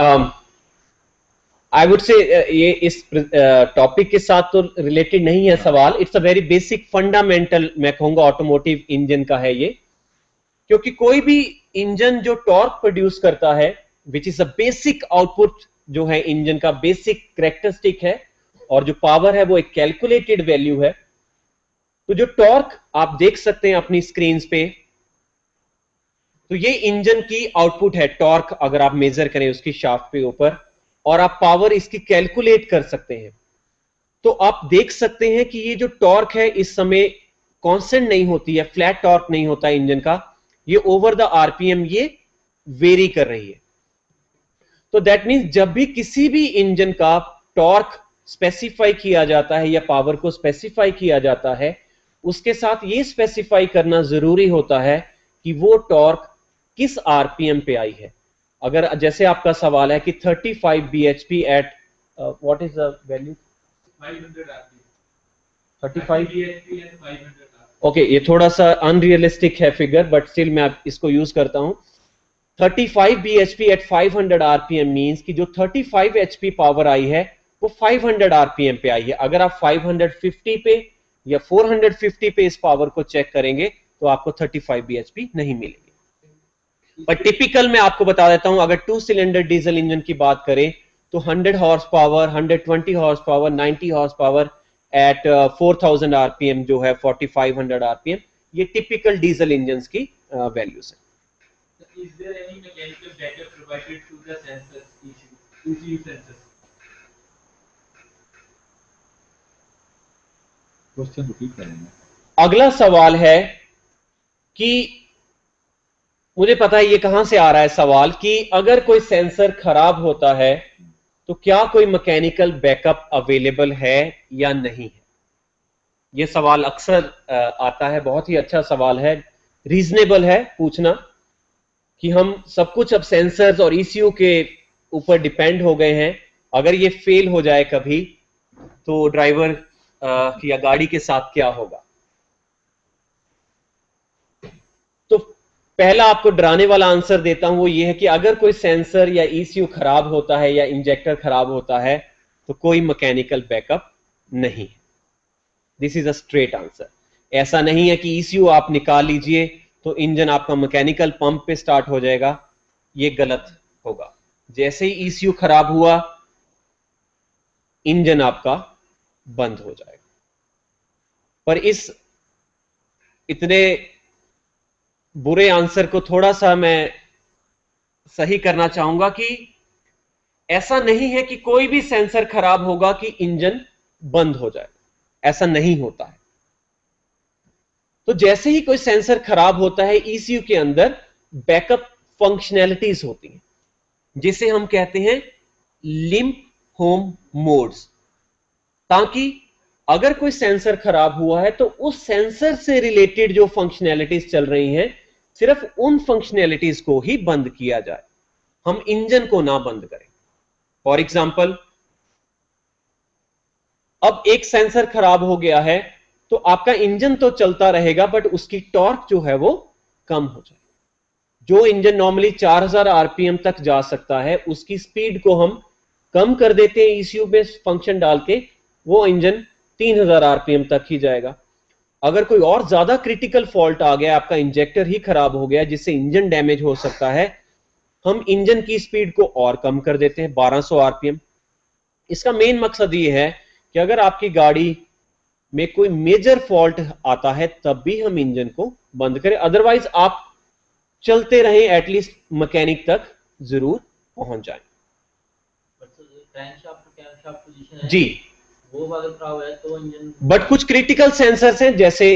I would say ये इस topic के साथ तो रिलेटेड नहीं है सवाल। It's a very basic fundamental, मैं कहूंगा ऑटोमोटिव इंजन का है ये, क्योंकि कोई भी इंजन जो टॉर्क प्रोड्यूस करता है, which is a basic output, जो है इंजन का बेसिक कैरेक्टरिस्टिक है, और जो पावर है वो एक कैलकुलेटेड वैल्यू है। तो जो टॉर्क आप देख सकते हैं अपनी स्क्रीन पे, तो ये इंजन की आउटपुट है टॉर्क, अगर आप मेजर करें उसकी शाफ्ट पे ऊपर, और आप पावर इसकी कैलकुलेट कर सकते हैं। तो आप देख सकते हैं कि ये जो टॉर्क है इस समय कांस्टेंट नहीं होती है, फ्लैट टॉर्क नहीं होता है इंजन का, ये ओवर द RPM ये वेरी कर रही है। तो दैट मींस जब भी किसी भी इंजन का टॉर्क स्पेसिफाई किया जाता है या पावर को स्पेसिफाई किया जाता है, उसके साथ ये स्पेसिफाई करना जरूरी होता है कि वो टॉर्क किस RPM पे आई है। अगर जैसे आपका सवाल है कि 35 bhp at what is the value, 500 RPM. 35 bhp and 500 RPM. Okay, ये थोड़ा सा अनरियलिस्टिक है फिगर, बट स्टिल मैं इसको यूज करता हूं। 35 bhp एट 500 RPM मींस कि जो 35 HP पावर आई है वो 500 RPM पे आई है। अगर आप 550 पे या 450 पे इस पावर को चेक करेंगे तो आपको 35 bhp नहीं मिलेगी। पर टिपिकल मैं आपको बता देता हूं, अगर 2 सिलेंडर डीजल इंजन की बात करें तो 100 horse power, 120 horse power, 90 horse power at 4000 RPM जो है 4500 RPM, ये टिपिकल डीजल इंजन की वैल्यूज है। Is there any mechanical backup provided to the sensors ECU sensors? Question repeat करेंगे। अगला सवाल है कि मुझे पता है ये कहां से आ रहा है सवाल, कि अगर कोई सेंसर खराब होता है तो क्या कोई मैकेनिकल बैकअप अवेलेबल है या नहीं है। ये सवाल अक्सर आता है, बहुत ही अच्छा सवाल है, रीजनेबल है पूछना, कि हम सब कुछ अब सेंसर्स और ECU के ऊपर डिपेंड हो गए हैं। अगर ये फेल हो जाए कभी तो ड्राइवर या गाड़ी के साथ क्या होगा। तो पहला आपको डराने वाला आंसर देता हूं, वो ये है कि अगर कोई सेंसर या ईसीयू खराब होता है या इंजेक्टर खराब होता है तो कोई मैकेनिकल बैकअप नहीं। This is a straight answer. ऐसा नहीं है कि ईसीयू आप निकाल लीजिए तो इंजन आपका मैकेनिकल पंप पे स्टार्ट हो जाएगा, ये गलत होगा। जैसे ही ईसीयू खराब हुआ इंजन आपका बंद हो जाएगा। पर इस इतने बुरे आंसर को थोड़ा सा मैं सही करना चाहूंगा कि ऐसा नहीं है कि कोई भी सेंसर खराब होगा कि इंजन बंद हो जाए, ऐसा नहीं होता है। तो जैसे ही कोई सेंसर खराब होता है ईसीयू के अंदर बैकअप फंक्शनैलिटीज होती हैं जिसे हम कहते हैं लिम्प होम मोड्स, ताकि अगर कोई सेंसर खराब हुआ है तो उस सेंसर से रिलेटेड जो फंक्शनैलिटीज चल रही हैं सिर्फ उन फंक्शनैलिटीज को ही बंद किया जाए, हम इंजन को ना बंद करें। फॉर एग्जाम्पल, अब एक सेंसर खराब हो गया है तो आपका इंजन तो चलता रहेगा बट उसकी टॉर्क जो है वो कम हो जाए। जो इंजन नॉर्मली 4000 आरपीएम तक जा सकता है उसकी स्पीड को हम कम कर देते हैं ईसीयू में फंक्शन डाल के, वो इंजन 3000 आरपीएम तक ही जाएगा। अगर कोई और ज्यादा क्रिटिकल फॉल्ट आ गया, आपका इंजेक्टर ही खराब हो गया जिससे इंजन डैमेज हो सकता है, हम इंजन की स्पीड को और कम कर देते हैं 1200 आरपीएम। इसका मेन मकसद ये है कि अगर आपकी गाड़ी में कोई मेजर फॉल्ट आता है तब भी हम इंजन को बंद करें, अदरवाइज आप चलते रहें, एटलीस्ट मैकेनिक तक जरूर पहुंच जाएं। जी, वो अगर खराब है तो इंजन, बट कुछ क्रिटिकल सेंसर्स हैं, जैसे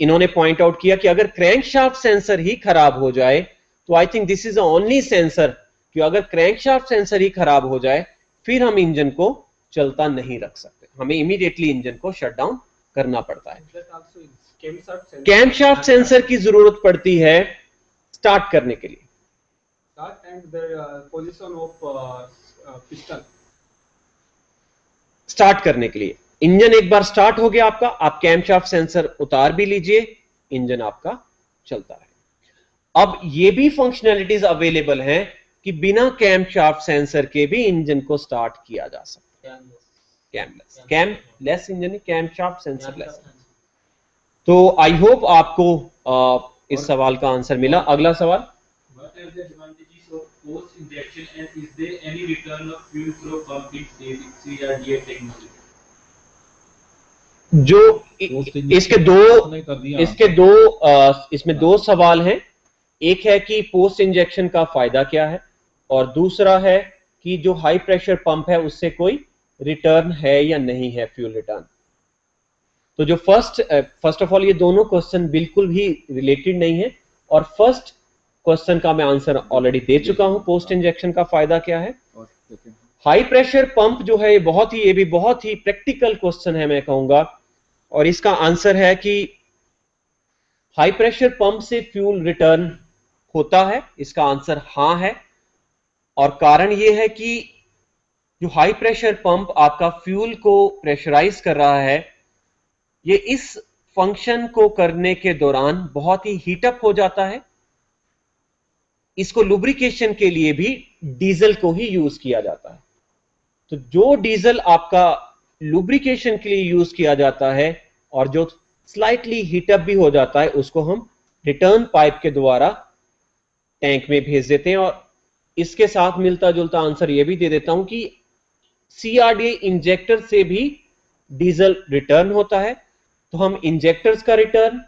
इन्होंने पॉइंट आउट किया कि अगर क्रैंकशाफ्ट सेंसर ही खराब हो जाए तो I think this is the only sensor कि अगर क्रैंकशाफ्ट सेंसर ही खराब हो जाए फिर हम इंजन को चलता नहीं रख सकते, हमें इमीडिएटली इंजन को शट डाउन करना पड़ता है। कैमशाफ्ट सेंसर की जरूरत पड़ती है स्टार्ट करने के लिए, स्टार्ट करने के लिए। इंजन एक बार स्टार्ट हो गया आपका, आप कैमशाफ्ट सेंसर उतार भी लीजिए, इंजन आपका चलता है। अब ये भी फंक्शनैलिटीज अवेलेबल हैं कि बिना कैमशाफ्ट सेंसर के भी इंजन को स्टार्ट किया जा सकता है। कैमलेस इंजन, कैमशाफ्ट सेंसर लेस। तो आई होप आपको इस सवाल का आंसर मिला। अगला सवाल, What are the advantages of post injection and is there any return of fuel flow pump in CRDA technology? जो इसमें दो सवाल हैं। एक है कि पोस्ट इंजेक्शन का फायदा क्या है और दूसरा है कि जो हाई प्रेशर पंप है उससे कोई रिटर्न है या नहीं है, फ्यूल रिटर्न। तो जो फर्स्ट ऑफ ऑल ये दोनों क्वेश्चन बिल्कुल भी रिलेटेड नहीं है और फर्स्ट क्वेश्चन का मैं आंसर ऑलरेडी दे चुका हूं, पोस्ट इंजेक्शन का फायदा क्या है। हाई प्रेशर पंप जो है ये भी बहुत ही प्रैक्टिकल क्वेश्चन है मैं कहूंगा, और इसका आंसर है कि हाई प्रेशर पंप से फ्यूल रिटर्न होता है। इसका आंसर हां है, और कारण ये है कि जो हाई प्रेशर पंप आपका फ्यूल को प्रेशराइज कर रहा है, ये इस फंक्शन को करने के दौरान बहुत ही हीटअप हो जाता है। इसको लुब्रिकेशन के लिए भी डीजल को ही यूज किया जाता है। तो जो डीजल आपका लुब्रिकेशन के लिए यूज किया जाता है और जो स्लाइटली हीटअप भी हो जाता है, उसको हम रिटर्न पाइप के द्वारा टैंक में भेज देते हैं। और इसके साथ मिलता जुलता आंसर यह भी दे देता हूं कि सीआरडीए इंजेक्टर से भी डीजल रिटर्न होता है। तो हम इंजेक्टर्स का रिटर्न,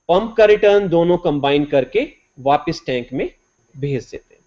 पंप का रिटर्न दोनों कंबाइन करके वापस टैंक में भेज देते हैं।